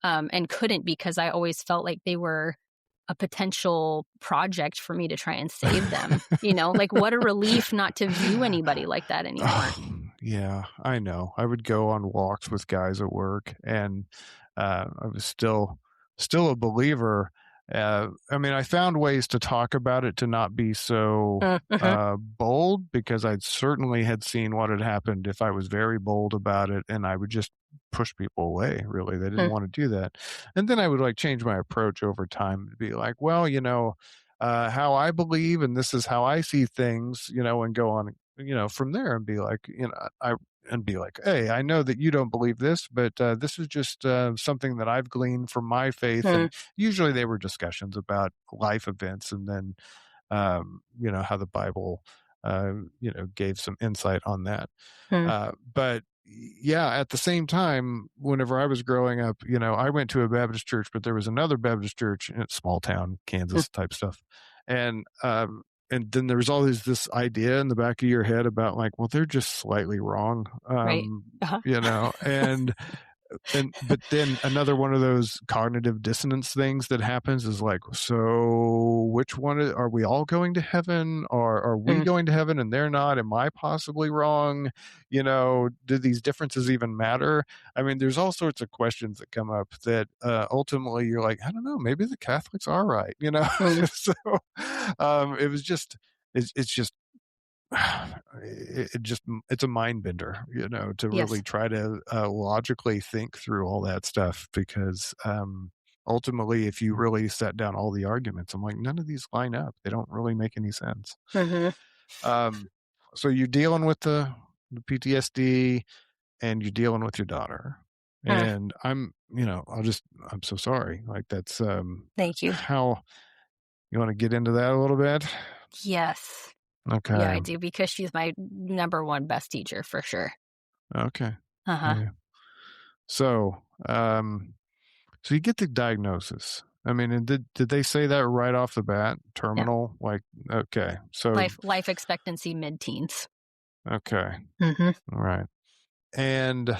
and couldn't, because I always felt like they were a potential project for me to try and save them. Like what a relief not to view anybody like that anymore. Oh, yeah, I know. I would go on walks with guys at work, and I was still a believer. I mean, I found ways to talk about it to not be so Mm-hmm. bold, because I certainly had seen what had happened if I was very bold about it, and I would just push people away. Really, they didn't want to do that. And then I would like change my approach over time to be like, well, how I believe, and this is how I see things, and go on, from there, and be like, hey, I know that you don't believe this, but this is just something that I've gleaned from my faith. And usually they were discussions about life events, and then, how the Bible, gave some insight on that. But yeah, at the same time, whenever I was growing up, I went to a Baptist church, but there was another Baptist church in a small town, Kansas type stuff. And then there's always this idea in the back of your head about like, well, they're just slightly wrong. Right. Uh-huh. But then another one of those cognitive dissonance things that happens is like, so which one are we all going to heaven, or are we going to heaven and they're not? Am I possibly wrong? Do these differences even matter? I mean, there's all sorts of questions that come up that ultimately you're like, I don't know, maybe the Catholics are right, So it was just, it's just, it's a mind bender, to really Yes. try to logically think through all that stuff, because ultimately, if you really set down all the arguments, I'm like, none of these line up. They don't really make any sense. Mm-hmm. um, so you're dealing with the PTSD, and you're dealing with your daughter, and I'm so sorry, like that's Thank you. how you want to get into that a little bit. Yes. Yeah, Okay. I do, because she's my number one best teacher for sure. Okay. Uh-huh. Yeah. So, so you get the diagnosis. I mean, and did they say that right off the bat? Yeah. Terminal? Like, okay. So, Life expectancy mid-teens. okay. Mm-hmm. All right. And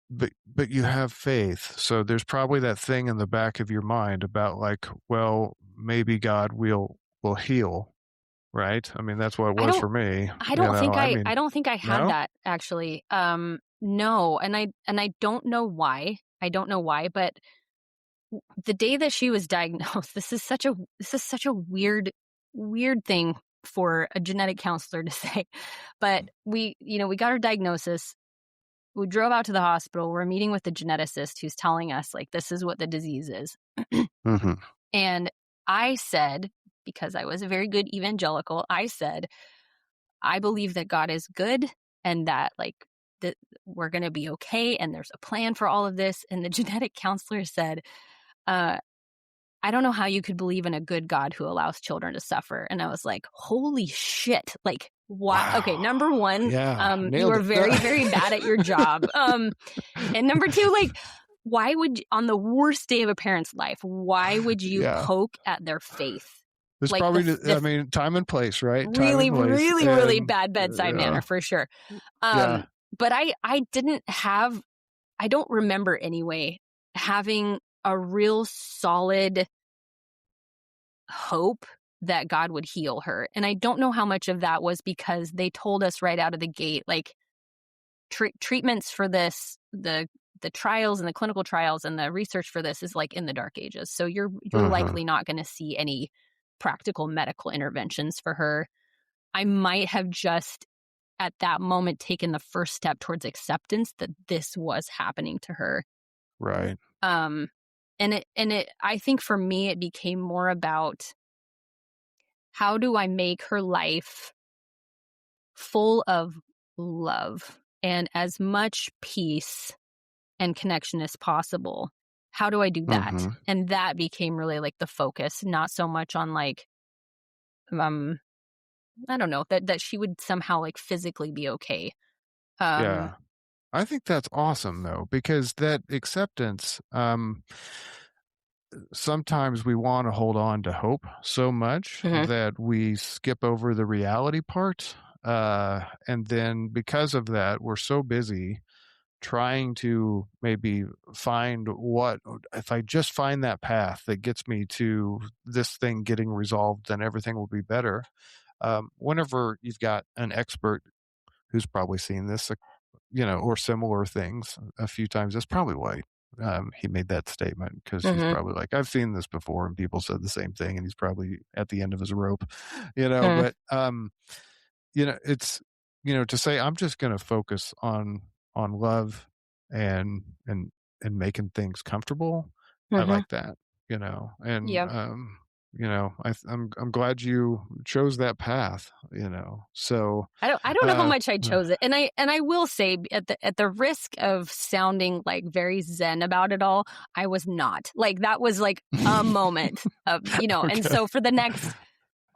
but you have faith. So there's probably that thing in the back of your mind about like, well, maybe God will heal, right? I mean, that's what it I was don't for me. I don't think I I mean, don't think I had no? that actually. No, and I don't know why. I don't know why, but the day that she was diagnosed, this is such a weird thing for a genetic counselor to say. But we got her diagnosis. We drove out to the hospital. We're meeting with the geneticist who's telling us like this is what the disease is. Mm-hmm. And I said, because I was a very good evangelical, I said, I believe that God is good, and that like that we're going to be okay, and there's a plan for all of this. And the genetic counselor said, uh, I don't know how you could believe in a good God who allows children to suffer. And I was like, holy shit. Like, what? Okay, Wow. number one, Yeah. you Nailed are it. very, very bad at your job. And number two, like, why would, on the worst day of a parent's life, why would you Yeah. poke at their faith? There's Like probably, I the mean, time and place, right? Time and really, place. really, really And bad bedside manner for sure. yeah. But I didn't have, I don't remember anyway, having a real solid hope that God would heal her. And I don't know how much of that was because they told us right out of the gate, like treatments for this, the trials and the clinical trials and the research for this is like in the dark ages. So you're Mhm. likely not going to see any practical medical interventions for her. I might have just at that moment taken the first step towards acceptance that this was happening to her. Right. Um and it I think for me it became more about how do I make her life full of love and as much peace and connection as possible. How do I do that? Mhm. And that became really like the focus, not so much on like um I don't know, that she would somehow like physically be okay. Um Yeah. I think that's awesome though, because that acceptance, sometimes we want to hold on to hope so much mhm, that we skip over the reality part. And then because of that, we're so busy trying to maybe find what, if I just find that path that gets me to this thing getting resolved, then everything will be better. Whenever you've got an expert who's probably seen this, or similar things a few times. That's probably why he made that statement, because he's mhm, probably like, I've seen this before, and people said the same thing, and he's probably at the end of his rope, mhm, But it's to say I'm just going to focus on love and and making things comfortable. I mhm. like that, and Yeah. I'm glad you chose that path, So, I don't know how uh, much I chose it. And I will say at the risk of sounding like very zen about it all, I was not. Like that was like a moment of, and okay. so for the next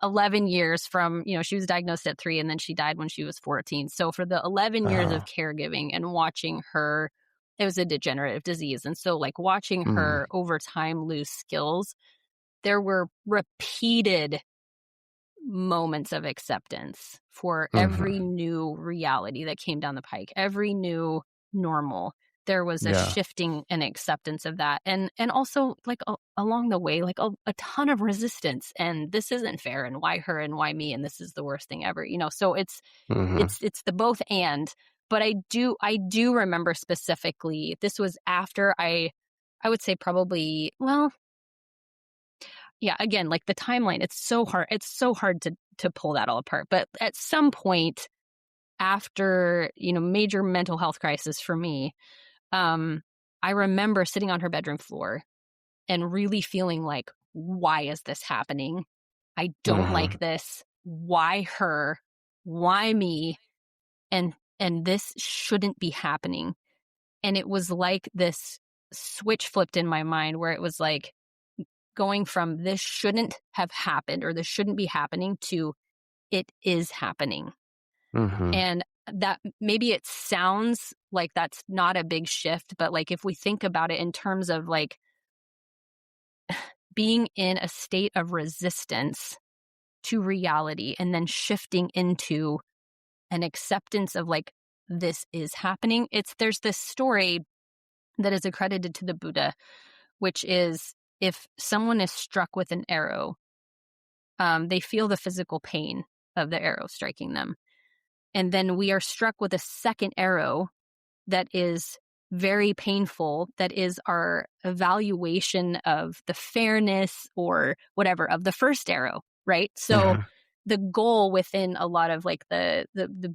11 years from, she was diagnosed at 3 and then she died when she was 14. So for the 11 years of Uh-huh. caregiving and watching her, it was a degenerative disease. And so like watching Mm, her over time lose skills, there were repeated moments of acceptance for every mhm. new reality that came down the pike, every new normal. There was a Yeah. shifting and acceptance of that, and also like along the way, like a ton of resistance. And this isn't fair, and why her, and why me, and this is the worst thing ever. So Mhm. it's the both and. But I do remember specifically. This was after I would say probably well yeah, again, like the timeline, it's so hard to pull that all apart. But at some point after, major mental health crisis for me, um, I remember sitting on her bedroom floor and really feeling like, why is this happening? I don't Mhm. like this. Why her? Why me? And this shouldn't be happening. And it was like this switch flipped in my mind where it was like, going from this shouldn't have happened or this shouldn't be happening to it is happening. Mhm. And that maybe it sounds like that's not a big shift, but like if we think about it in terms of like being in a state of resistance to reality and then shifting into an acceptance of like this is happening. There's this story that is accredited to the Buddha, which is if someone is struck with an arrow, they feel the physical pain of the arrow striking them. And then we are struck with a second arrow that is very painful, that is our evaluation of the fairness or whatever of the first arrow, right? So Uh-huh. the goal within a lot of like the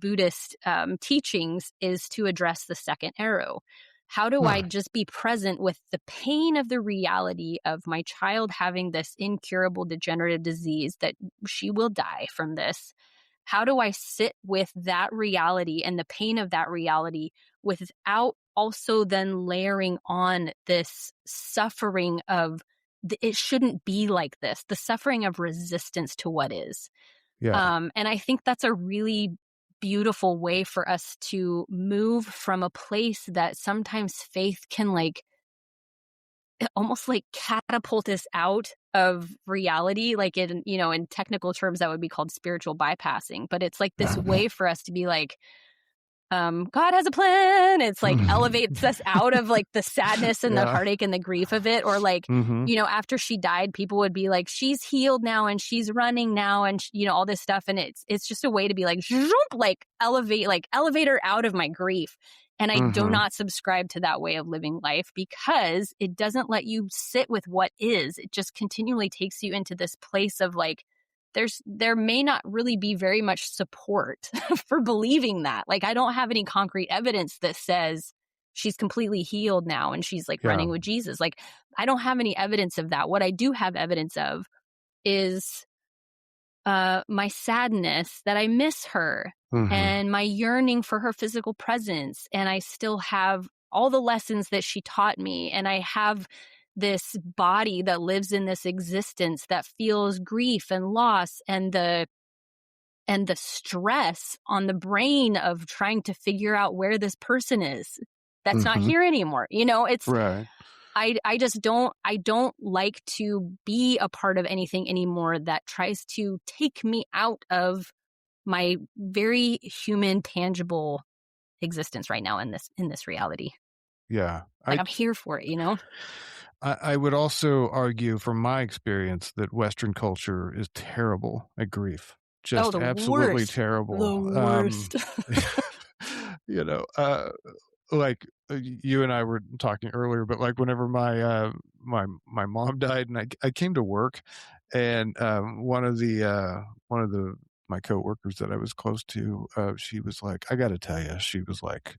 Buddhist teachings is to address the second arrow. How do I Huh. just be present with the pain of the reality of my child having this incurable degenerative disease that she will die from this? How do I sit with that reality and the pain of that reality without also then layering on this suffering of it shouldn't be like this, the suffering of resistance to what is. Yeah. And I think that's a really beautiful way for us to move from a place that sometimes faith can like almost like catapult us out of reality. Like in technical terms, that would be called spiritual bypassing. But it's like this way for us to be like, God has a plan. It's like elevates us out of like the sadness and the Yeah. heartache and the grief of it. Or like, Mhm. after she died, people would be like, she's healed now and she's running now and all this stuff. And it's just a way to be like, zoom, like elevate her out of my grief. And I do Mhm. not subscribe to that way of living life because it doesn't let you sit with what is. It just continually takes you into this place of like, there may not really be very much support for believing that. Like, I don't have any concrete evidence that says she's completely healed now and she's like Yeah. running with Jesus. Like, I don't have any evidence of that. What I do have evidence of is my sadness that I miss her Mhm. and my yearning for her physical presence. And I still have all the lessons that she taught me. And I have this body that lives in this existence that feels grief and loss and the stress on the brain of trying to figure out where this person is that's not Mhm. here anymore. It's Right. I just don't like to be a part of anything anymore that tries to take me out of my very human, tangible existence right now in this reality. Yeah. Like, I'm here for it. I would also argue from my experience that Western culture is terrible at grief. Oh, Just the absolutely worst. The terrible. worst. You know, like you and I were talking earlier, but like whenever my mom died and I came to work and one of the my coworkers that I was close to, she was like, I got to tell you, she was like,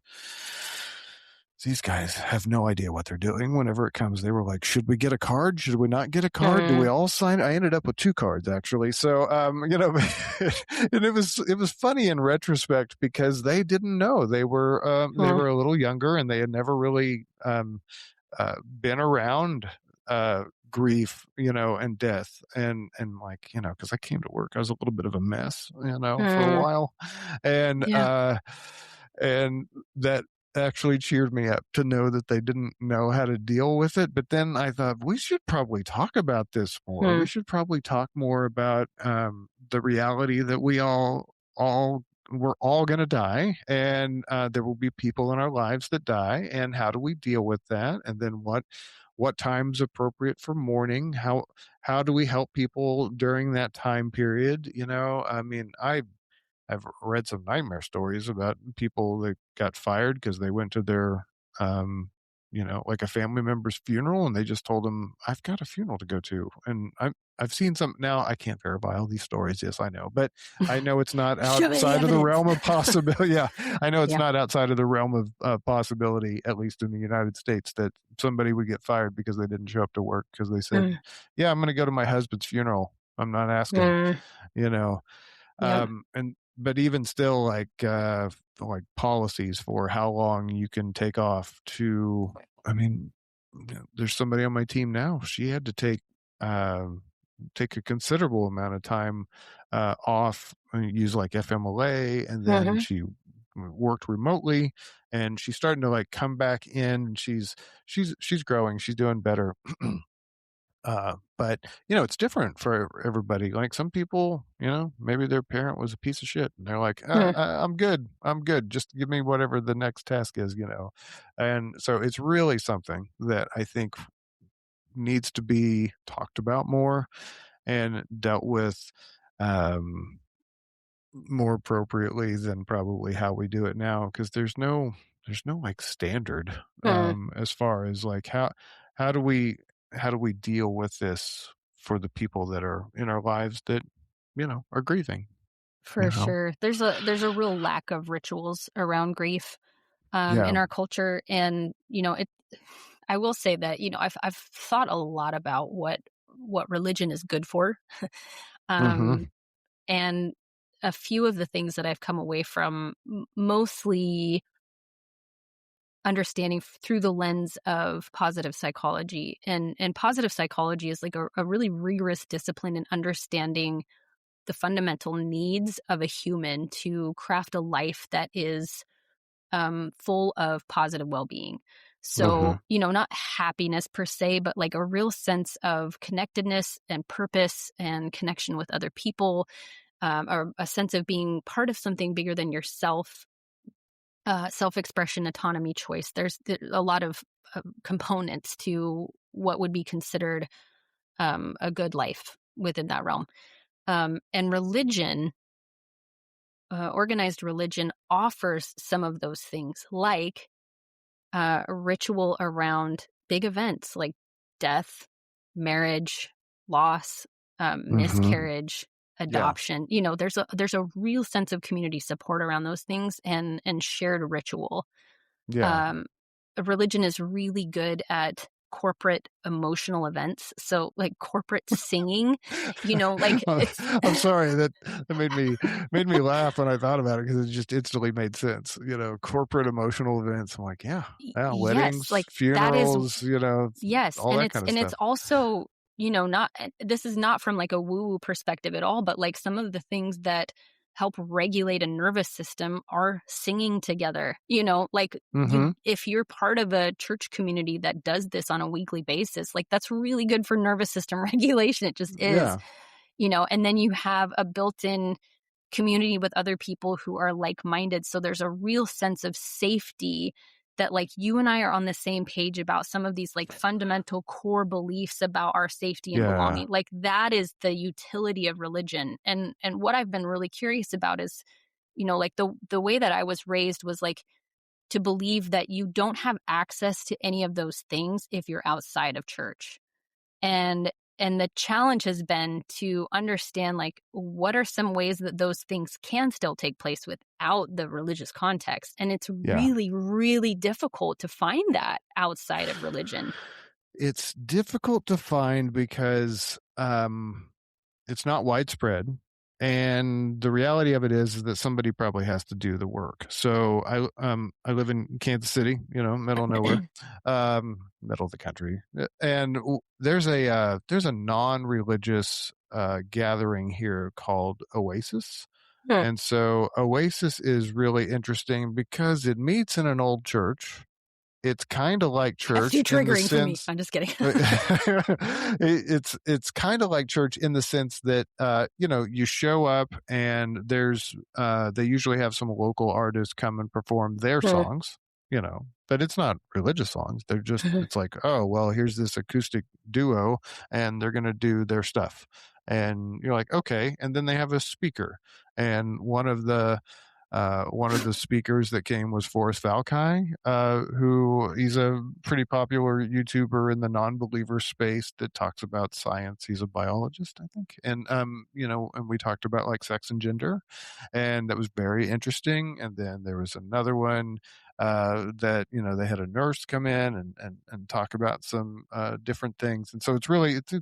these guys have no idea what they're doing whenever it comes. They were like, should we get a card? Should we not get a card? Do we Mm, all sign? I ended up with 2 cards actually. So, and it was funny in retrospect because they didn't know. They mm, were a little younger and they had never really, been around, grief, and death and like, cause I came to work, I was a little bit of a mess, for a mm, while. And, yeah. and that actually cheered me up to know that they didn't know how to deal with it. But then I thought we should probably talk about this more. We Mm, should probably talk more about the reality that all we're all going to die, and there will be people in our lives that die, and how do we deal with that? And then what time's appropriate for mourning? How do we help people during that time period? I mean, I've read some nightmare stories about people that got fired because they went to their, like a family member's funeral and they just told them, I've got a funeral to go to. And I've seen some now. I can't verify all these stories. Yes, I know, but I know it's not show me the outside of the evidence. realm of possibility. Yeah, I know it's Yeah. not outside of the realm of possibility, at least in the United States, that somebody would get fired because they didn't show up to work because they said, Mm, "Yeah, I'm going to go to my husband's funeral. I'm not asking." mm, You know, yep. and but even still, like policies for how long you can take off to. I mean, there's somebody on my team now. She had to take a considerable amount of time off, use like FMLA, and then Mhm. she worked remotely, and she's starting to like come back in. She's growing. She's doing better. But it's different for everybody. Like some people, maybe their parent was a piece of shit, and they're like, Mm, I'm good. I'm good. Just give me whatever the next task is. And so it's really something that I think needs to be talked about more and dealt with. Um, More appropriately than probably how we do it now because there's no like standard mm, as far as like how do we how do we deal with this for the people that are in our lives that are grieving you for know sure. There's a real lack of rituals around grief yeah in our culture, and it. I will say that I've thought a lot about what religion is good for, um, mhm and a few of the things that I've come away from mostly understanding through the lens of positive psychology, and positive psychology is like a really rigorous discipline in understanding the fundamental needs of a human to craft a life that is full of positive well-being. So, Mhm. not happiness per se, but like a real sense of connectedness and purpose and connection with other people, or a sense of being part of something bigger than yourself, self-expression, autonomy, choice. There's a lot of components to what would be considered a good life within that realm. And religion, organized religion, offers some of those things, like a ritual around big events like death, marriage, loss, Mhm. miscarriage, Yeah. adoption. There's a real sense of community support around those things, and shared ritual. Yeah. Um, Religion is really good at corporate emotional events. So, like corporate singing, like it's I'm sorry that made me laugh when I thought about it because it just instantly made sense. Corporate emotional events. I'm like, yeah, yeah, yes, weddings, like that is. funerals, Yes, all and that it's kind of and it's stuff. also, not this is not from like a woo-woo perspective at all, but like some of the things that help regulate a nervous system are singing together. Like Mhm. if you're part of a church community that does this on a weekly basis, like that's really good for nervous system regulation. It just is. Yeah. And then you have a built-in community with other people who are like-minded. So there's a real sense of safety that like you and I are on the same page about some of these like fundamental core beliefs about our safety and Yeah. belonging. Like that is the utility of religion. And what I've been really curious about is, like the way that I was raised was like to believe that you don't have access to any of those things if you're outside of church. And the challenge has been to understand like what are some ways that those things can still take place without the religious context. And it's Yeah. really, really difficult to find that outside of religion. It's difficult to find because it's not widespread. And the reality of it is that somebody probably has to do the work. So I live in Kansas City, middle of nowhere, middle of the country, and there's a non-religious gathering here called Oasis, Hmm. and so Oasis is really interesting because it meets in an old church. It's kind of like That's church too in the triggering for me. sense I'm just kidding. it's kind of like church in the sense that you show up and they usually have some local artists come and perform their Hmm. songs, but it's not religious songs. It's like, oh well, here's this acoustic duo and they're going to do their stuff, and you're like, okay. And then they have a speaker, and one of the speakers that came was Forrest Valkai, who he's a pretty popular YouTuber in the non-believer space that talks about science. He's a biologist, I think, and we talked about like sex and gender, and that was very interesting. And then there was another one that they had a nurse come in and talk about some different things, and so it's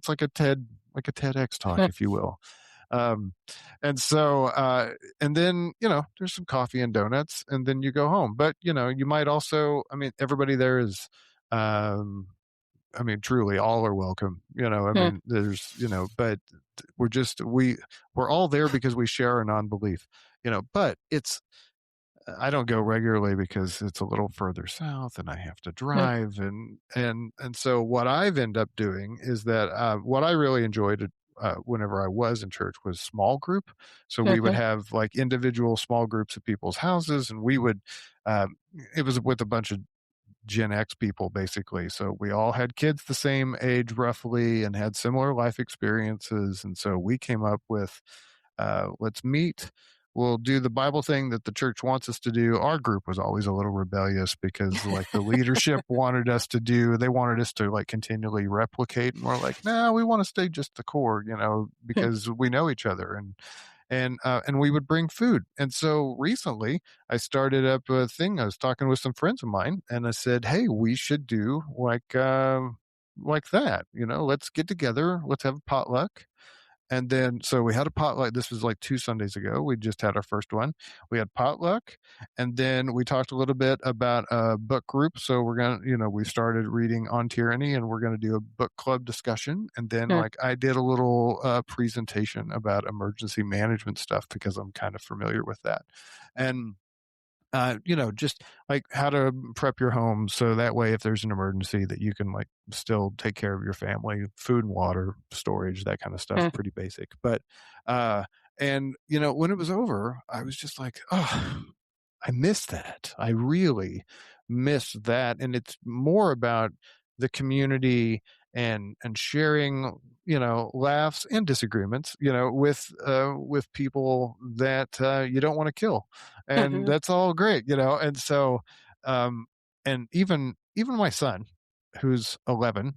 like a TEDx talk, if you will. Um, and so, and then, there's some coffee and donuts and then you go home. But, you might also, I mean, everybody there is, um, I mean, truly all are welcome, I Hmm. mean, but we're all there because we share a non-belief, but I don't go regularly because it's a little further south and I have to Hmm. drive, and so what I've ended up doing is that what I really enjoyed whenever I was in church was small group. So we would Hmm. have like individual small groups at people's houses, and we would um, it was with a bunch of Gen X people, basically. So we all had kids the same age roughly and had similar life experiences. And so we came up with let's meet. We'll do the Bible thing that the church wants us to do. Our group was always a little rebellious because like the leadership wanted us to they wanted us to like continually replicate. And we're like, no, we want to stay just the core, because we know each other. And we would bring food. And so recently I started up a thing. I was talking with some friends of mine and I said, hey, we should do like that, let's get together. Let's have a potluck. And then, so we had a potluck. This was like 2 Sundays ago. We just had our first one. We had potluck. And then we talked a little bit about a book group. So we started reading On Tyranny and we're going to do a book club discussion. And then, Hmm. like, I did a little presentation about emergency management stuff because I'm kind of familiar with that. And just like how to prep your home so that way if there's an emergency that you can like still take care of your family, food and water, storage, that kind of stuff, Mm. pretty basic. But uh and when it was over, I was just like, oh, I miss that. I really miss that. And it's more about the community and sharing, laughs and disagreements, with people that you don't want to kill. And Mhm. that's all great. And so and even my son, who's 11,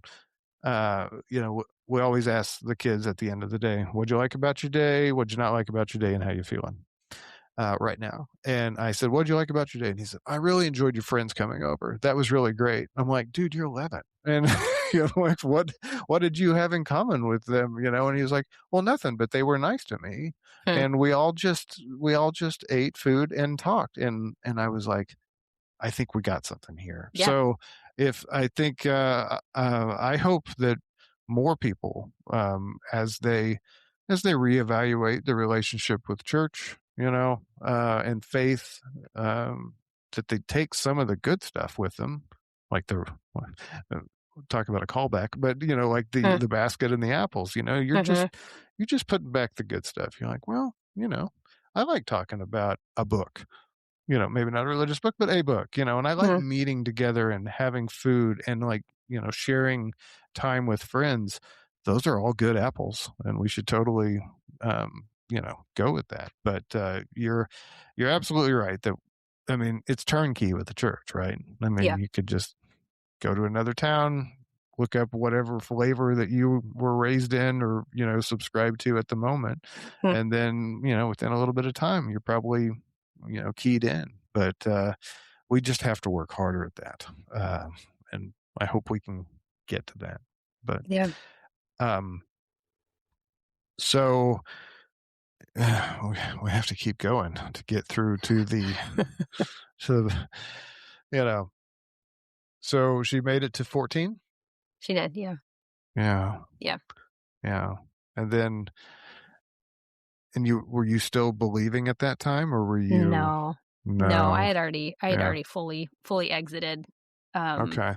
we always ask the kids at the end of the day, what'd you like about your day? What'd you not like about your day? And how you feeling? Right now. And I said, what'd you like about your day? And he said, I really enjoyed your friends coming over. That was really great. I'm like, dude, you're 11. And, like, what did you have in common with them? And he was like, well, nothing, but they were nice to me. Hmm. And we all just ate food and talked. And I was like, I think we got something here. Yeah. So if I think, I hope that more people, as they reevaluate the relationship with church, and faith, that they take some of the good stuff with them, like uh, talk about a callback, but like the Mm. the basket and the apples. Mhm. You're just putting back the good stuff. You're like, well, I like talking about a book, maybe not a religious book, but a book, and I like Mhm. meeting together and having food and like, sharing time with friends. Those are all good apples and we should totally, go with that. But, you're absolutely right that, I mean, it's turnkey with the church, right? I mean, Yeah. you could just go to another town, look up whatever flavor that you were raised in or, subscribe to at the moment. Mm. And then, within a little bit of time, you're probably, keyed in. But we just have to work harder at that. And I hope we can get to that. But Yeah. um, so we have to keep going to get through to the, you know, so she made it to 14. She did. Yeah. Yeah. Yeah. Yeah. And then, and were you still believing at that time or were you, No. No, no? I had Yeah. already fully exited. Um, Okay.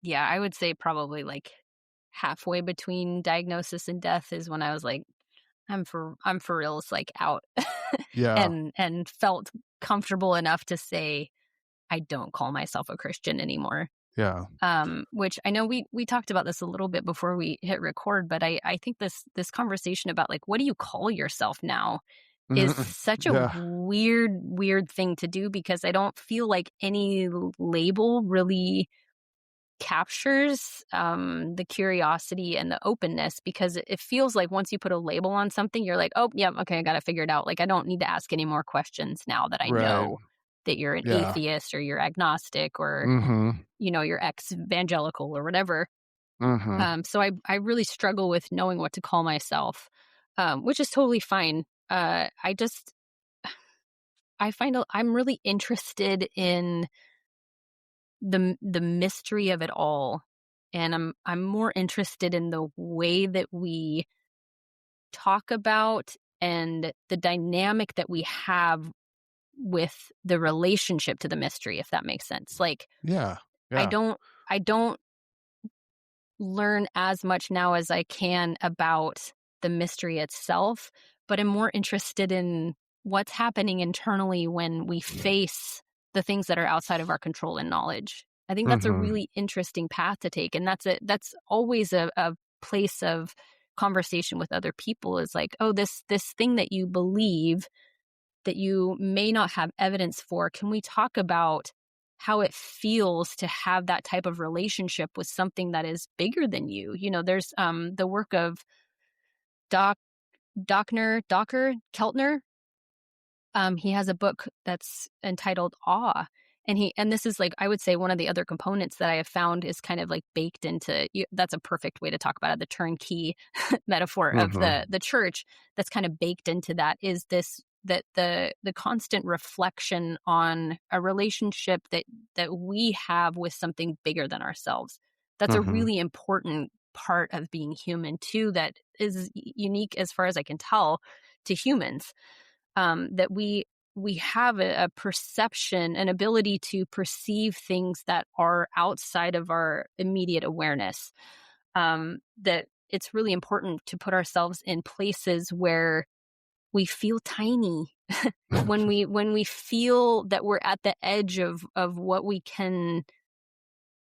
yeah, I would say probably like halfway between diagnosis and death is when I was like, I'm for reals, like out, Yeah. and felt comfortable enough to say I don't call myself a Christian anymore. Yeah. Which I know we talked about this a little bit before we hit record, but I think this conversation about like what do you call yourself now is such a Yeah. weird thing to do because I don't feel like any label really captures the curiosity and the openness because it feels like once you put a label on something, you're like, oh, yeah, okay, I got to figure it out. Like, I don't need to ask any more questions now that I Right. know that you're an Yeah. atheist or you're agnostic or, Mhm. you're ex-evangelical or whatever. Mhm. So I really struggle with knowing what to call myself, which is totally fine. I find I'm really interested in the mystery of it all, and I'm more interested in the way that we talk about and the dynamic that we have with the relationship to the mystery, if that makes sense. Like Yeah. I Yeah. don't I don't learn as much now as I can about the mystery itself, but I'm more interested in what's happening internally when we face the things that are outside of our control and knowledge. I think that's a Mhm. really interesting path to take. And that's always a place of conversation with other people is like, oh, this thing that you believe that you may not have evidence for. Can we talk about how it feels to have that type of relationship with something that is bigger than you? There's the work of Doc Docker Keltner. He has a book that's entitled Awe. And this is like, I would say one of the other components that I have found is kind of like baked into that's a perfect way to talk about it. The turnkey metaphor of Mhm. the church that's kind of baked into that is this that the constant reflection on a relationship that we have with something bigger than ourselves. That's a Mhm. really important part of being human too, that is unique as far as I can tell to humans, that we have a perception, an ability to perceive things that are outside of our immediate awareness. That it's really important to put ourselves in places where we feel tiny. When we feel that we're at the edge of what we can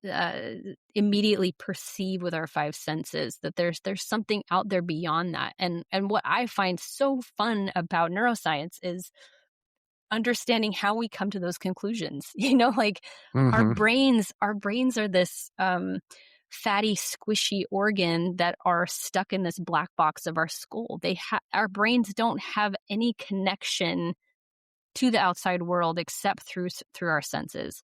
uh, immediately perceive with our five senses, that there's something out there beyond that. And what I find so fun about neuroscience is understanding how we come to those conclusions. Like our Mm-hmm. brains our brains are this fatty, squishy organ that are stuck in this black box of our skull. Our brains don't have any connection to the outside world except through our senses.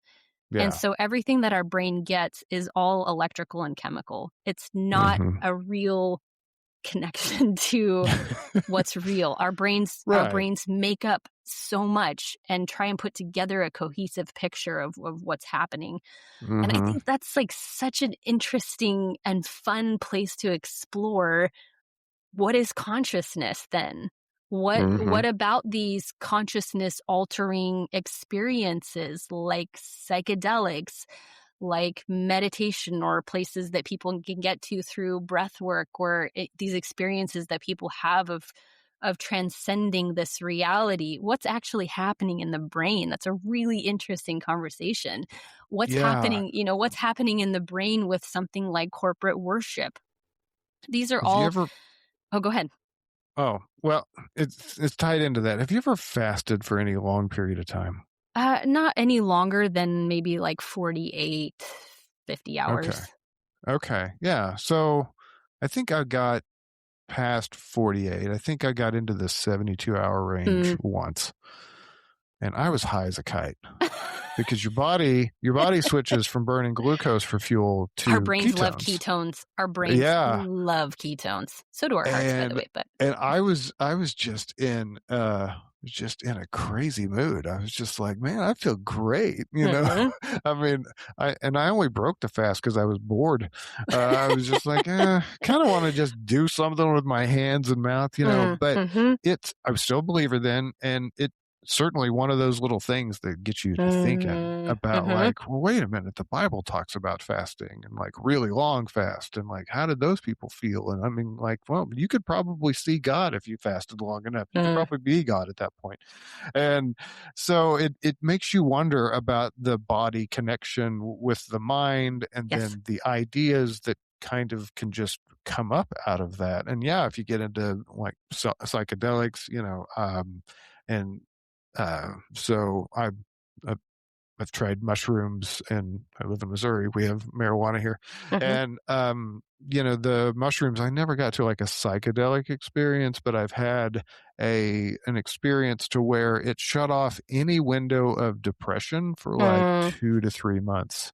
And Yeah. so everything that our brain gets is all electrical and chemical. It's not Mm-hmm. a real connection to what's real. Our Right. brains make up so much and try and put together a cohesive picture of what's happening. And I Mm-hmm. think that's like such an interesting and fun place to explore. What is consciousness then? Mm-hmm. What about these consciousness altering experiences like psychedelics, like meditation, or places that people can get to through breath work, or these experiences that people have of transcending this reality? What's actually happening in the brain? That's a really interesting conversation. Yeah. What's happening in the brain with something like corporate worship? These are Have you all. ever Oh, go ahead. Oh, well, it's tied into that. Have you ever fasted for any long period of time? Not any longer than maybe like 48, 50 Okay. hours. Okay. Yeah. So I think I got past 48. I think I got into the 72-hour range Mm. once, and I was high as a kite because your body switches from burning glucose for fuel Our to brains love ketones. ketones. Our brains Yeah. love ketones. So do our hearts, by the and way. But and I was just in a crazy mood. I was just like, man, I feel great, Mhm. I mean, I only broke the fast because I was bored. I was just like, kind of want to just do something with my hands and mouth, but Mhm. I was still a believer then, and it certainly one of those little things that gets you to thinking about, Mhm. like, well, wait a minute, the Bible talks about fasting and like really long fast, and like, how did those people feel? And I mean, like, well, you could probably see God if you fasted long enough. You could Mm. probably be God at that point. And so it makes you wonder about the body connection with the mind, and Yes. then the ideas that kind of can just come up out of that. And yeah, if you get into like psychedelics, and so I've I've tried mushrooms, and I live in Missouri. We have marijuana here. Mhm. And, the mushrooms, I never got to like a psychedelic experience, but I've had an experience to where it shut off any window of depression for like Mm. 2 to 3 months.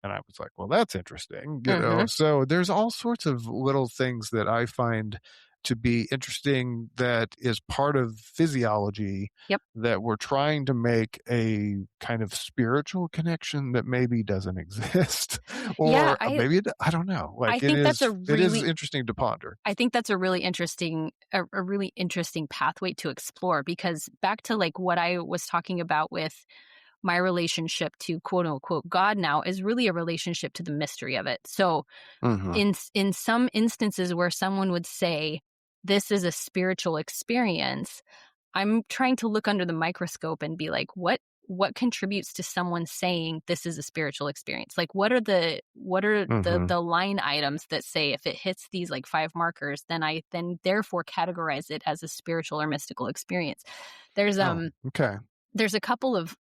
And I was like, well, that's interesting. Mhm. So there's all sorts of little things that I find to be interesting that is part of physiology, Yep. that we're trying to make a kind of spiritual connection that maybe doesn't exist. Yeah, Or maybe I don't know. I Like, think that's a it is really interesting to ponder. I think that's a really interesting pathway to explore, because back to like what I was talking about with my relationship to quote unquote God now is really a relationship to the mystery of it. So Hmm. in some instances where someone would say this is a spiritual experience, I'm trying to look under the microscope and be like, what contributes to someone saying this is a spiritual experience? Like, what are Hmm. the line items that say if it hits these like five markers, then I then therefore categorize it as a spiritual or mystical experience? There's Oh, okay. there's a couple of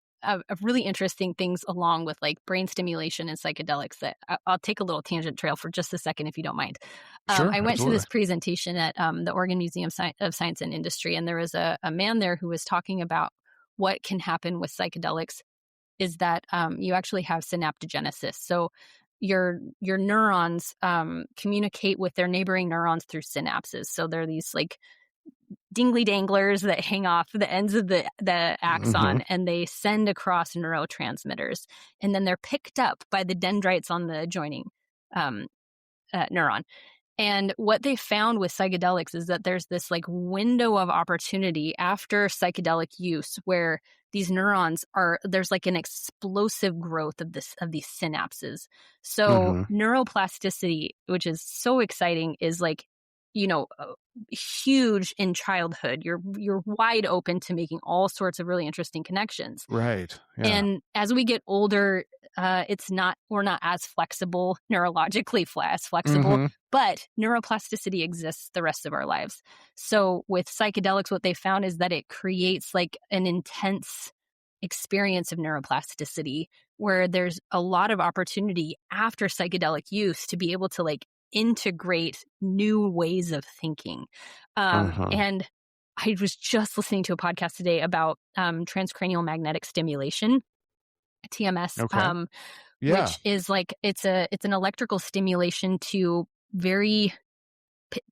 really interesting things along with like brain stimulation and psychedelics that I'll take a little tangent trail for just a second, if you don't mind. Sure. I went to Absolutely. this presentation at the Oregon Museum of Science and Industry, and there was a man there who was talking about what can happen with psychedelics is that you actually have synaptogenesis. So your neurons communicate with their neighboring neurons through synapses. So they're these like dingly danglers that hang off the ends of the Hmm. axon, and they send across neurotransmitters, and then they're picked up by the dendrites on the adjoining um, neuron. And what they found with psychedelics is that there's this like window of opportunity after psychedelic use where these neurons there's like an explosive growth of these synapses. So Mm-hmm. neuroplasticity, which is so exciting, is like, huge in childhood. You're wide open to making all sorts of really interesting connections. Right. Yeah. And as we get older, we're not as flexible, neurologically as flexible, Mm-hmm. but neuroplasticity exists the rest of our lives. So with psychedelics, what they found is that it creates like an intense experience of neuroplasticity where there's a lot of opportunity after psychedelic use to be able to like integrate new ways of thinking. Uh-huh. And I was just listening to a podcast today about transcranial magnetic stimulation, TMS, Okay. Yeah. which is like it's an electrical stimulation to very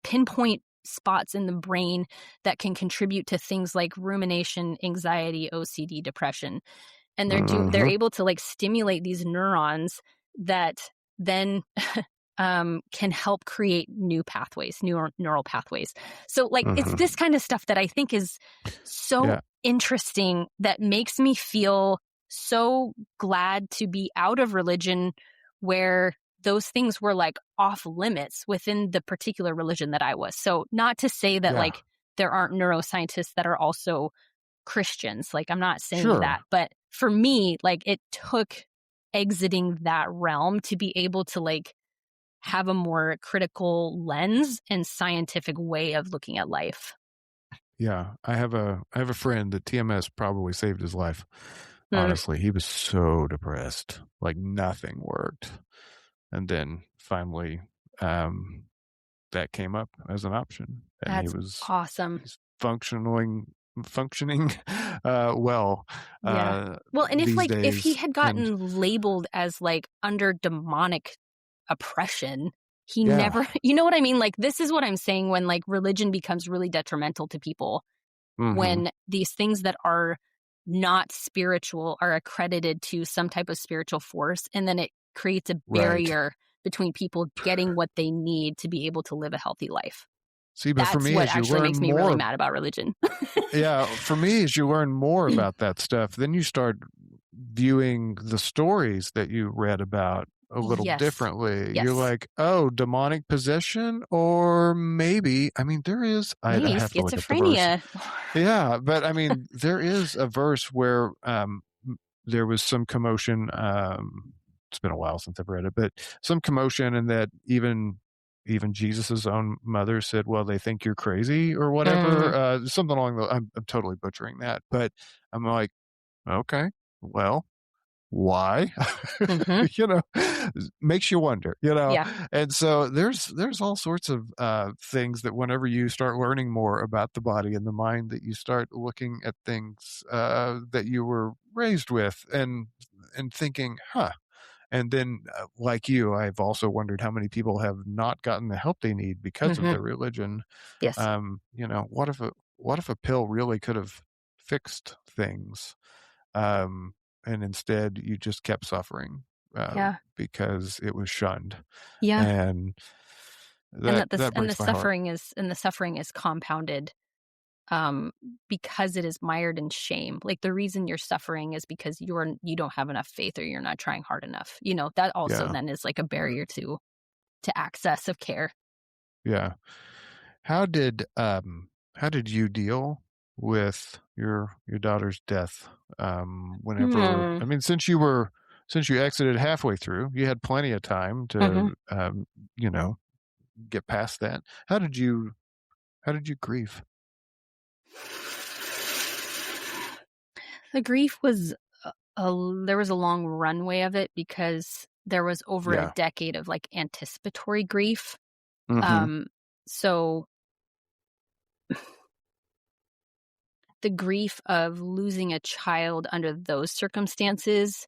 pinpoint spots in the brain that can contribute to things like rumination, anxiety, OCD, depression. And they're Mm-hmm. able to like stimulate these neurons that then can help create new pathways, new neural pathways. So like it's Mm-hmm. this kind of stuff that I think is so Yeah. interesting that makes me feel so glad to be out of religion where those things were like off limits within the particular religion that I was. So not to say that Yeah. like there aren't neuroscientists that are also Christians. Like I'm not saying that, Sure. but for me, like it took exiting that realm to be able to like have a more critical lens and scientific way of looking at life. Yeah. I have a friend that TMS probably saved his life. Mm, Honestly, he was so depressed. Like nothing worked. And then finally, um, that came up as an option, and that's awesome. he's functioning well Yeah. Well, and these if he days. had And gotten labeled as like under demonic oppression, he yeah. never, you know what I mean? Like this is what I'm saying when like religion becomes really detrimental to people, Mm-hmm. when these things that are not spiritual are accredited to some type of spiritual force, and then it creates a Right. barrier between people getting what they need to be able to live a healthy life. See, but for That's me, what as you actually learn makes me really more, mad about religion. yeah, for me, as you learn more about that stuff, then you start viewing the stories that you read about a little Yes. differently. You're Yes. like, oh, demonic possession, or maybe, I mean, there is, I Maybe have to look at the verse. schizophrenia. Yeah, but I mean, there is a verse where there was some commotion. It's been a while since I've read it, but some commotion, and that even Jesus's own mother said, "Well, they think you're crazy or Mm, whatever." Something along the. I'm totally butchering that, but I'm like, okay, well, why? hmm. you know, makes you wonder. Yeah. And so there's all sorts of things that whenever you start learning more about the body and the mind, that you start looking at things that you were raised with, and thinking, huh. And then, like you, I've also wondered how many people have not gotten the help they need because of Hmm. their religion. Yes. What if a pill really could have fixed things? Um, and instead you just kept suffering Yeah. because it was shunned, Yeah. and And that that the breaks my heart. suffering is compounded um because it is mired in shame. Like the reason you're suffering is because you don't have enough faith or you're not trying hard enough. That also Yeah, then is like a barrier to access of care. yeah. How did you deal with your daughter's death? Whenever, Hmm. I mean, since you exited halfway through, you had plenty of time Hmm. to you know get past that. How did you grieve? The grief was there was a long runway of it because there was over a Yeah. decade of like anticipatory grief. Mm-hmm. Um, so the grief of losing a child under those circumstances,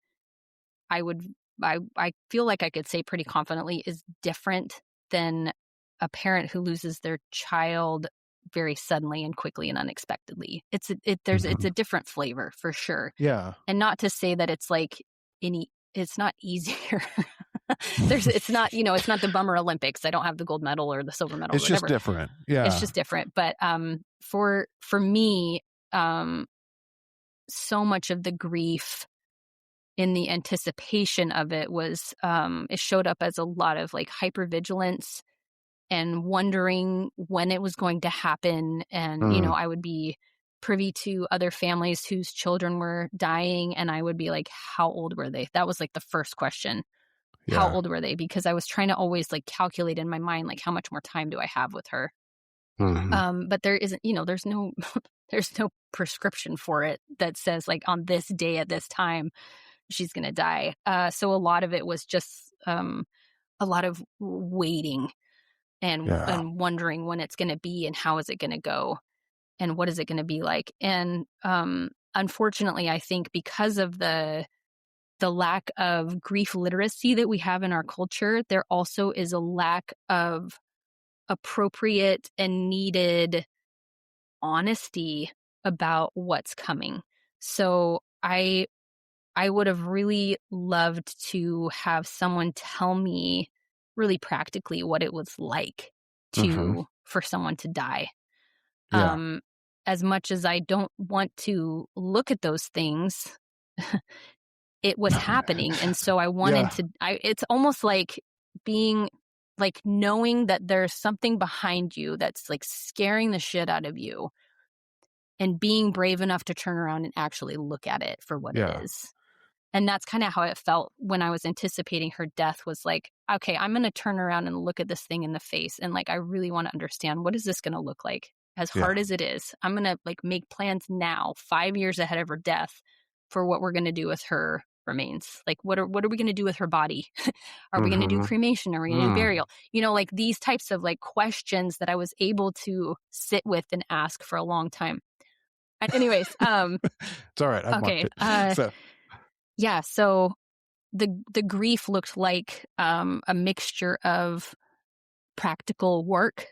I would, I feel like I could say pretty confidently is different than a parent who loses their child very suddenly and quickly and unexpectedly. It's Mm-hmm. a different flavor for sure. Yeah. And not to say that it's like it's not easier. It's not, it's not the Bummer Olympics. I don't have the gold medal or the silver medal or It's just whatever. different. It's Yeah. just different. But for me, so much of the grief in the anticipation of it was it showed up as a lot of like hypervigilance and wondering when it was going to happen. And, Mm, I would be privy to other families whose children were dying. And I would be like, how old were they? That was like the first question. How yeah. old were they? Because I was trying to always like calculate in my mind, like, how much more time do I have with her? Mhm. But there isn't, there's no, there's no prescription for it that says like on this day at this time, she's going to die. So a lot of it was just a lot of waiting Yeah. and wondering when it's going to be and how is it going to go and what is it going to be like. And unfortunately, I think because of the lack of grief literacy that we have in our culture, there also is a lack of appropriate and needed honesty about what's coming. So I would have really loved to have someone tell me really practically what it was like Mhm. for someone to die. Yeah. Um, as much as I don't want to look at those things, it was happening. And so I wanted Yeah. to, it's almost like being like knowing that there's something behind you that's like scaring the shit out of you and being brave enough to turn around and actually look at it for what it Yeah. is. And that's kind of how it felt when I was anticipating her death was like, okay, I'm going to turn around and look at this thing in the face. And like, I really want to understand, what is this going to look like? As Yeah. hard as it is, I'm going to like make plans now, 5 years ahead of her death for what we're going to do with her remains. Like, what are we going to do with her body? Are we going to do Mhm. cremation? Are we going to do Mm. burial? Like these types of like questions that I was able to sit with and ask for a long time. And anyways, It's all right. I've marked okay. it. So Yeah. So the grief looked like a mixture of practical work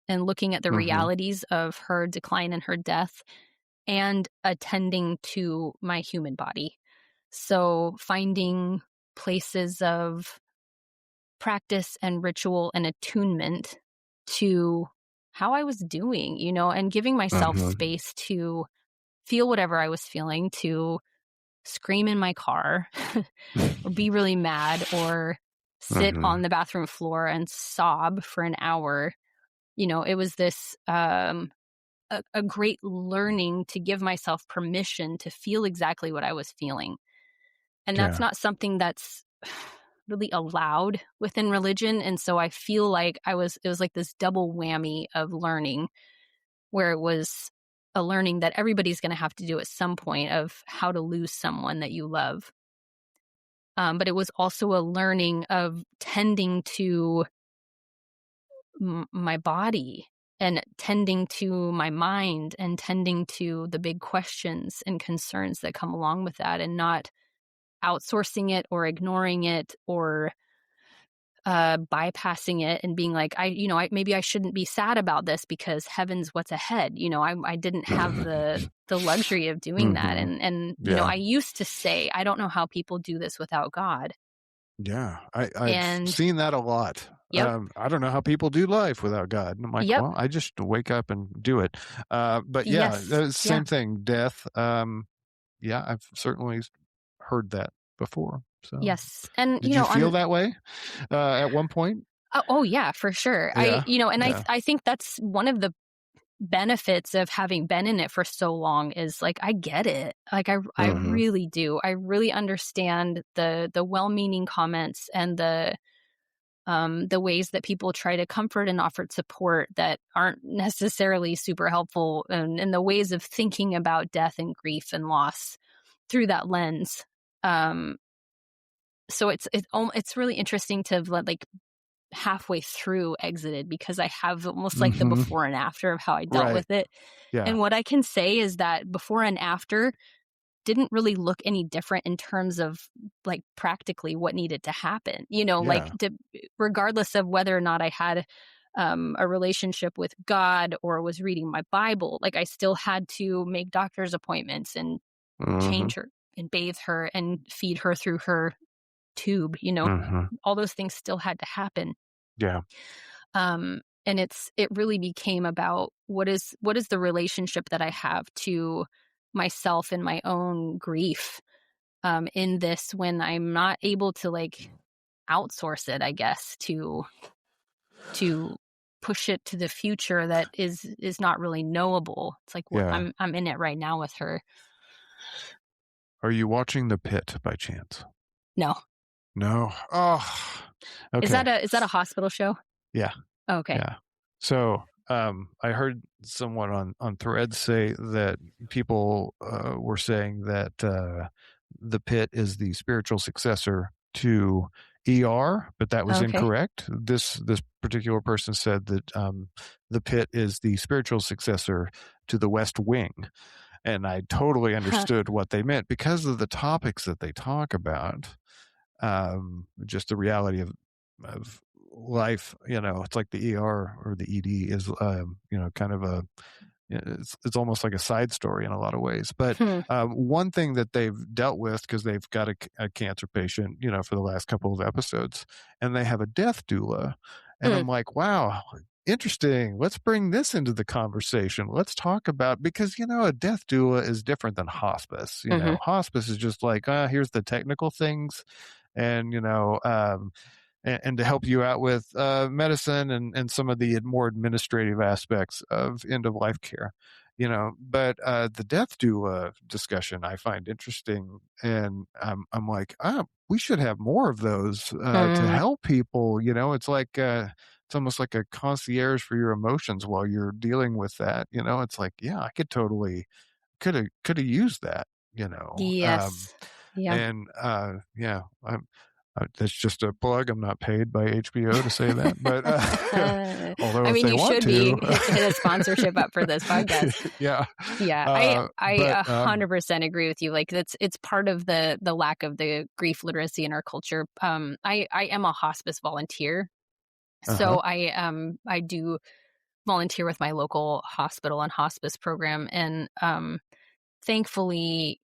and looking at the mhm. realities of her decline and her death and attending to my human body. So finding places of practice and ritual and attunement to how I was doing, and giving myself Mhm. space to feel whatever I was feeling, to scream in my car or be really mad or sit on Mhm. the bathroom floor and sob for an hour. It was this a great learning to give myself permission to feel exactly what I was feeling. And that's Yeah. not something that's really allowed within religion. And so I feel like it was like this double whammy of learning where it was a learning that everybody's going to have to do at some point of how to lose someone that you love. But it was also a learning of tending to my body and tending to my mind and tending to the big questions and concerns that come along with that and not outsourcing it or ignoring it or bypassing it and being like, maybe I shouldn't be sad about this because heavens, what's ahead? I didn't have the luxury of doing that. Mhm. And Yeah. I used to say, I don't know how people do this without God. Yeah. I've And seen that a lot. yep, I don't know how people do life without God. And I'm like, yep, well, I just wake up and do it. But yeah, yes, yeah, same thing. Death. Yeah, I've certainly heard that before. So, yes. And, did you feel on, that way at one point? oh yeah, for sure. Yeah. And Yeah. I think that's one of the benefits of having been in it for so long is like I get it. Like I Mhm. really do. I really understand the well-meaning comments and the ways that people try to comfort and offer support that aren't necessarily super helpful and the ways of thinking about death and grief and loss through that lens. Um so it's really interesting to have like halfway through exited because I have almost like the Mhm. before and after of how I dealt Right. with it. Yeah. And what I can say is that before and after didn't really look any different in terms of like practically what needed to happen. Yeah. Regardless of whether or not I had a relationship with God or was reading my Bible, like I still had to make doctor's appointments and Mhm. change her and bathe her and feed her through her tube, Mhm. all those things still had to happen. Yeah. And it really became about what is the relationship that I have to myself and my own grief, in this, when I'm not able to like outsource it, I guess, to push it to the future that is not really knowable. It's like Yeah. I'm in it right now with her. Are you watching The Pit by chance? No. No? Oh, Is okay. that a hospital show? Yeah. Okay. Yeah. So, I heard someone on Threads say that people were saying that the Pit is the spiritual successor to ER, but that was Okay. incorrect. This particular person said that the Pit is the spiritual successor to the West Wing, and I totally Huh. understood what they meant because of the topics that they talk about. Just the reality of life, it's like the ER or the ED is, kind of it's almost like a side story in a lot of ways. But Hmm. one thing that they've dealt with, because they've got a cancer patient, for the last couple of episodes, and they have a death doula, and Hmm. I'm like, wow. Interesting. Let's bring this into the conversation. Let's talk about, because a death doula is different than hospice. Mm-hmm. Hospice is just like, here's the technical things, and and to help you out with medicine and some of the more administrative aspects of end of life care. But the death doula discussion I find interesting, and I'm like, we should have more of those to Mm, help people. It's like it's almost like a concierge for your emotions while you're dealing with that. It's like, yeah, I could have used that. You know, um, yes. Yeah. and yeah, that's just a plug. I'm not paid by HBO to say that, but although I if mean, they you want should to, be hit a sponsorship up for this podcast. yeah. Yeah, I But 100% agree with you. Like it's part of the lack of the grief literacy in our culture. I am a hospice volunteer, uh huh. so I do volunteer with my local hospital and hospice program, and thankfully,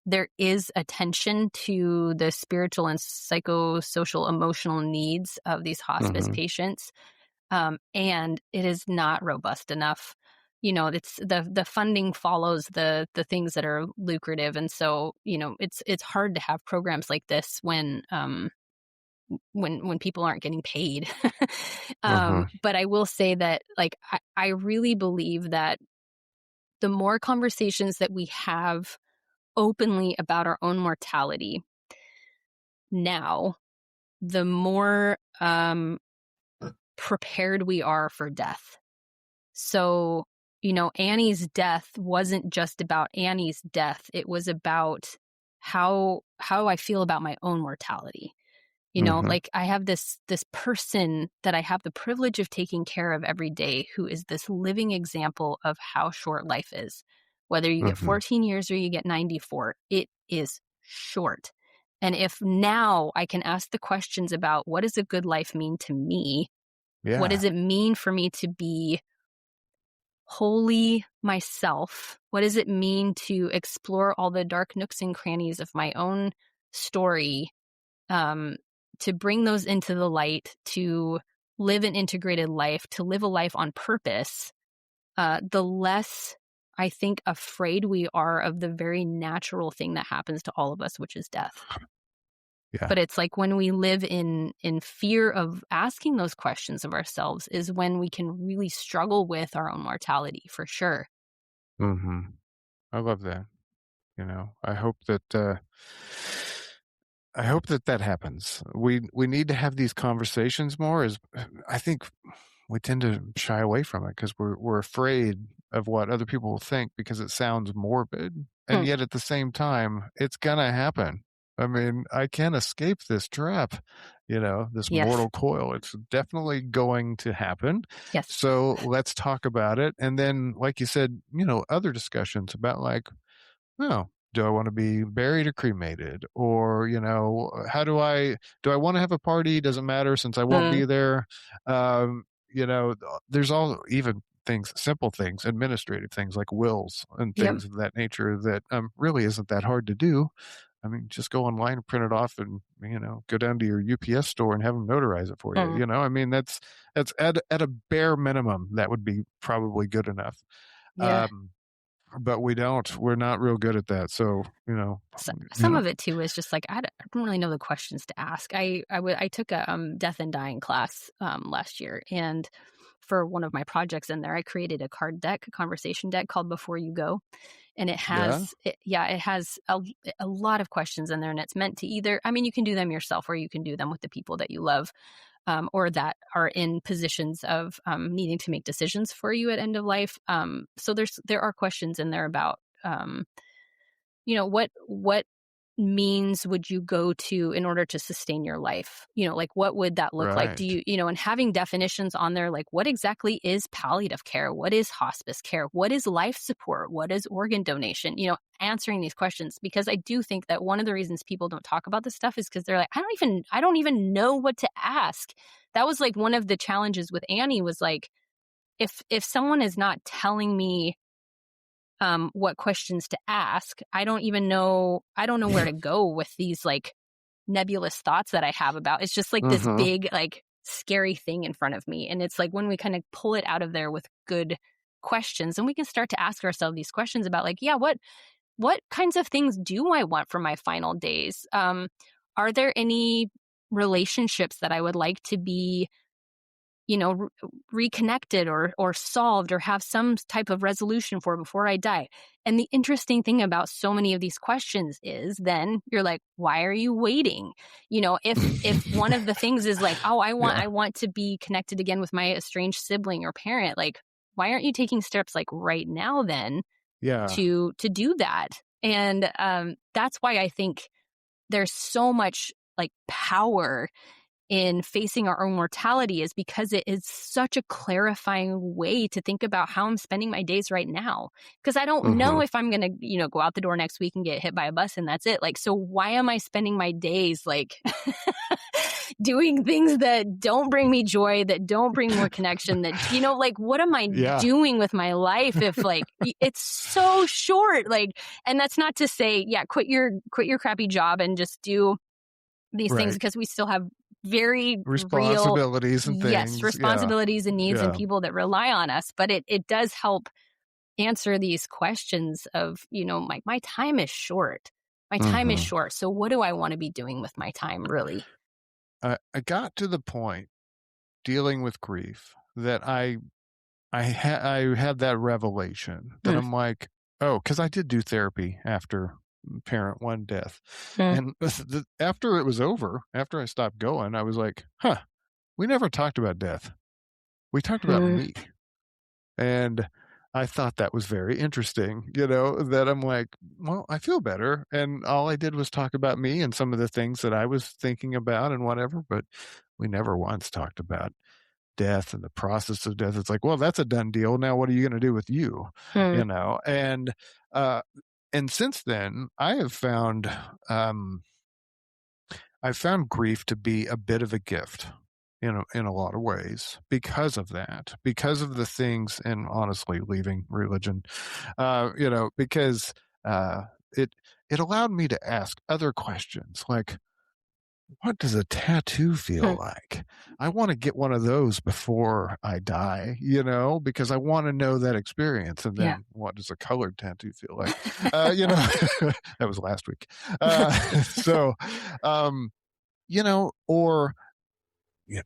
there is attention to the spiritual and psychosocial emotional needs of these hospice Hmm. patients, and it is not robust enough. It's the funding follows the things that are lucrative, and so it's hard to have programs like this when people aren't getting paid. Hmm. But I will say that, like, I really believe that the more conversations that we have openly about our own mortality now, the more prepared we are for death. So, Annie's death wasn't just about Annie's death. It was about how I feel about my own mortality. Hmm. Like, I have this person that I have the privilege of taking care of every day, who is this living example of how short life is. Whether you get Hmm. 14 years or you get 94, it is short. And if now I can ask the questions about, what does a good life mean to me? What does Yeah. it mean for me to be wholly myself? What does it mean to explore all the dark nooks and crannies of my own story, um, to bring those into the light, to live an integrated life, to live a life on purpose, the less I think afraid we are of the very natural thing that happens to all of us, which is death. Yeah. But it's like, when we live in fear of asking those questions of ourselves is when we can really struggle with our own mortality, for sure. Hmm. I love that. I hope that that happens. We need to have these conversations more. As I think we tend to shy away from it because we're afraid of what other people will think because it sounds morbid, and Hmm. yet at the same time, it's gonna happen. I mean, I can't escape this trap, this Yes. mortal coil. It's definitely going to happen. Yes. So let's talk about it, and then, like you said, other discussions about, like, oh, do I want to be buried or cremated? Or, do I want to have a party? Doesn't matter since I won't Mm. be there. There's all even things, simple things, administrative things like wills and Yep. things of that nature that really isn't that hard to do. I mean, just go online and print it off and, go down to your UPS store and have them notarize it for you. Mm, I mean, that's at a bare minimum, that would be probably good enough. yeah. Um, but we're not real good at that. So, So, you some know, of it too is just like I don't really know the questions to ask. I took a death and dying class last year, and for one of my projects in there, I created a card deck, a conversation deck called Before You Go, and yeah, it has a lot of questions in there, and it's meant to either, I mean, you can do them yourself, or you can do them with the people that you love, or that are in positions of needing to make decisions for you at end of life. So there are questions in there about what means would you go to in order to sustain your life? Like what would that look like? Do right. you, and having definitions on there, like what exactly is palliative care? What is hospice care? What is life support? What is organ donation? Answering these questions, because I do think that one of the reasons people don't talk about this stuff is because they're like, I don't even know what to ask. That was like one of the challenges with Annie was like, if someone is not telling me what questions to ask, I don't know where to go with these like nebulous thoughts that I have about. It's just like this Hmm. big, like scary thing in front of me. And it's like when we kind of pull it out of there with good questions, and we can start to ask ourselves these questions about like, yeah, what kinds of things do I want for my final days? Are there any relationships that I would like to be reconnected or solved or have some type of resolution for before I die? And the interesting thing about so many of these questions is then you're like, why are you waiting? If one of the things is like, oh, Yeah, I want to be connected again with my estranged sibling or parent, like, why aren't you taking steps like right now then yeah. to do that? And that's why I think there's so much like power in facing our own mortality, is because it is such a clarifying way to think about how I'm spending my days right now. Because I don't know Hmm. if I'm going to, go out the door next week and get hit by a bus and that's it. Like, so why am I spending my days like doing things that don't bring me joy, that don't bring more connection, that, like, what am I Yeah, doing with my life if like it's so short? Like, and that's not to say, yeah, quit your crappy job and just do these things, right. because we still have very real, Responsibilities and yes, things. Yeah, responsibilities and needs and yeah. people that rely on us. But it does help answer these questions of, like, my time is short. My time is Hmm. short. So what do I want to be doing with my time, really? I got to the point dealing with grief that I had that revelation that Mm, I'm like, oh, because I did do therapy after parent one death, mm, and after it was over, after I stopped going, I was like, huh, we never talked about death. We talked about mm, me, and I thought that was very interesting. That I'm like, well, I feel better, and all I did was talk about me and some of the things that I was thinking about and whatever, but we never once talked about death and the process of death. It's like, well, that's a done deal. Now, what are you going to do with you? mm, And uh, and since then, um, I've found grief to be a bit of a gift. In a lot of ways, because of that, because of the things, and honestly, leaving religion, because uh, it it allowed me to ask other questions, like, what does a tattoo feel mm. like? I want to get one of those before I die, because I want to know that experience. And Yeah. then what does a colored tattoo feel like? That was last week. So, um, or, you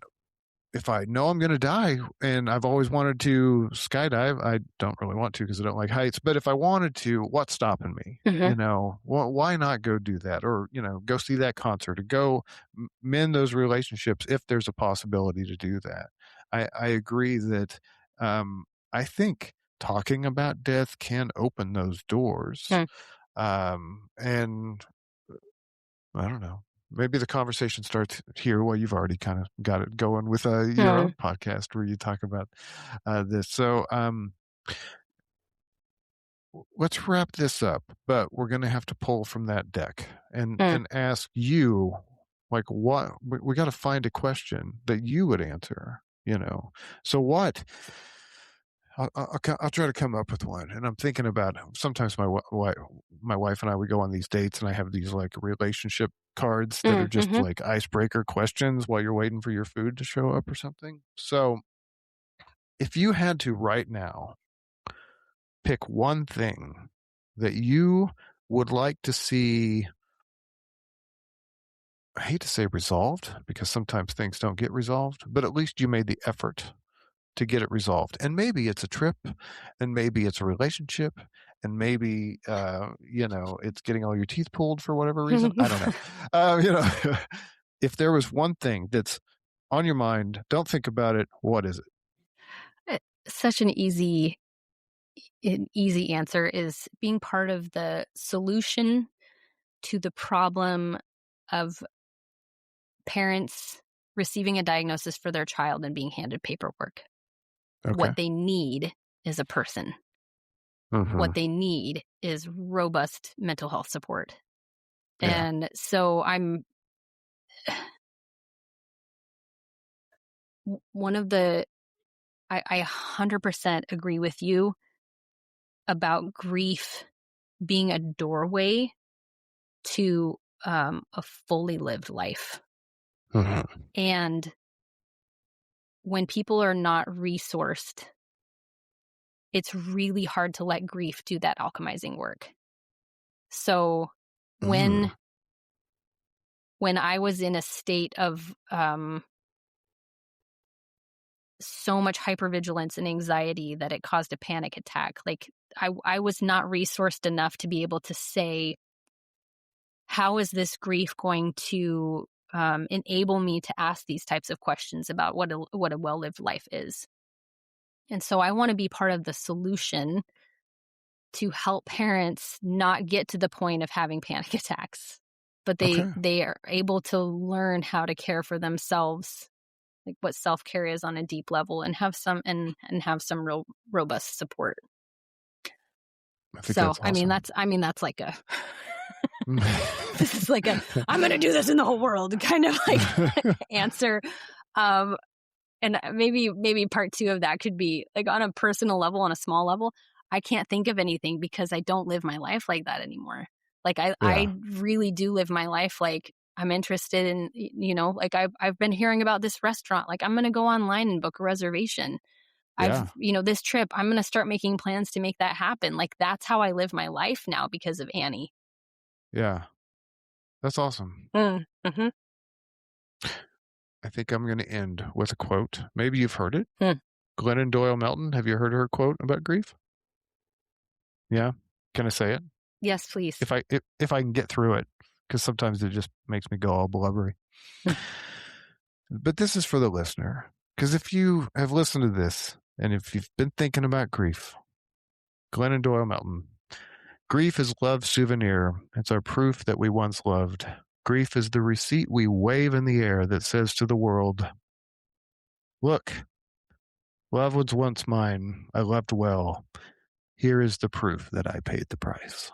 if I know I'm going to die and I've always wanted to skydive, I don't really want to because I don't like heights. But if I wanted to, what's stopping me? Hmm. Why not go do that, or go see that concert, or go mend those relationships if there's a possibility to do that. I agree that I think talking about death can open those doors, Mm, and I don't know. Maybe the conversation starts here. Well, you've already kind of got it going with your mm, own podcast where you talk about this. So let's wrap this up. But we're going to have to pull from that deck and mm, and ask you, like, what we got to find a question that you would answer. So what? I'll try to come up with one, and I'm thinking about sometimes my wife. my wife and I would go on these dates, and I have these like relationship cards that are just Mm-hmm. like icebreaker questions while you're waiting for your food to show up or something. So if you had to right now pick one thing that you would like to see, I hate to say resolved because sometimes things don't get resolved, but at least you made the effort to get it resolved. And maybe it's a trip, and maybe it's a relationship, and maybe it's getting all your teeth pulled for whatever reason. I don't know. If there was one thing that's on your mind, don't think about it. What is it? Such an easy answer is being part of the solution to the problem of parents receiving a diagnosis for their child and being handed paperwork. Okay. What they need is a person. Mm-hmm. What they need is robust mental health support. Yeah. And so I 100% agree with you about grief being a doorway to a fully lived life. Mm-hmm. And when people are not resourced, it's really hard to let grief do that alchemizing work. So when I was in a state of so much hypervigilance and anxiety that it caused a panic attack, like I was not resourced enough to be able to say, how is this grief going to enable me to ask these types of questions about what a well-lived life is? And so I want to be part of the solution to help parents not get to the point of having panic attacks, but Okay. they are able to learn how to care for themselves, like what self-care is on a deep level, and have some real robust support. I think So that's awesome. that's like a this is like a I'm going to do this in the whole world kind of like answer. And maybe part two of that could be like on a personal level, on a small level. I can't think of anything because I don't live my life like that anymore. Like I Yeah. really do live my life like I'm interested in, like I've been hearing about this restaurant. Like I'm going to go online and book a reservation. Yeah. This trip, I'm going to start making plans to make that happen. Like that's how I live my life now because of Annie. Yeah. That's awesome. Mm-hmm. I think I'm going to end with a quote. Maybe you've heard it. Mm. Glennon Doyle Melton. Have you heard her quote about grief? Yeah. Can I say it? Yes, please. If I can get through it, because sometimes it just makes me go all blubbery. But this is for the listener, because if you have listened to this and if you've been thinking about grief, Glennon Doyle Melton. Grief is love's souvenir. It's our proof that we once loved. Grief is the receipt we wave in the air that says to the world, look, love was once mine. I loved well. Here is the proof that I paid the price.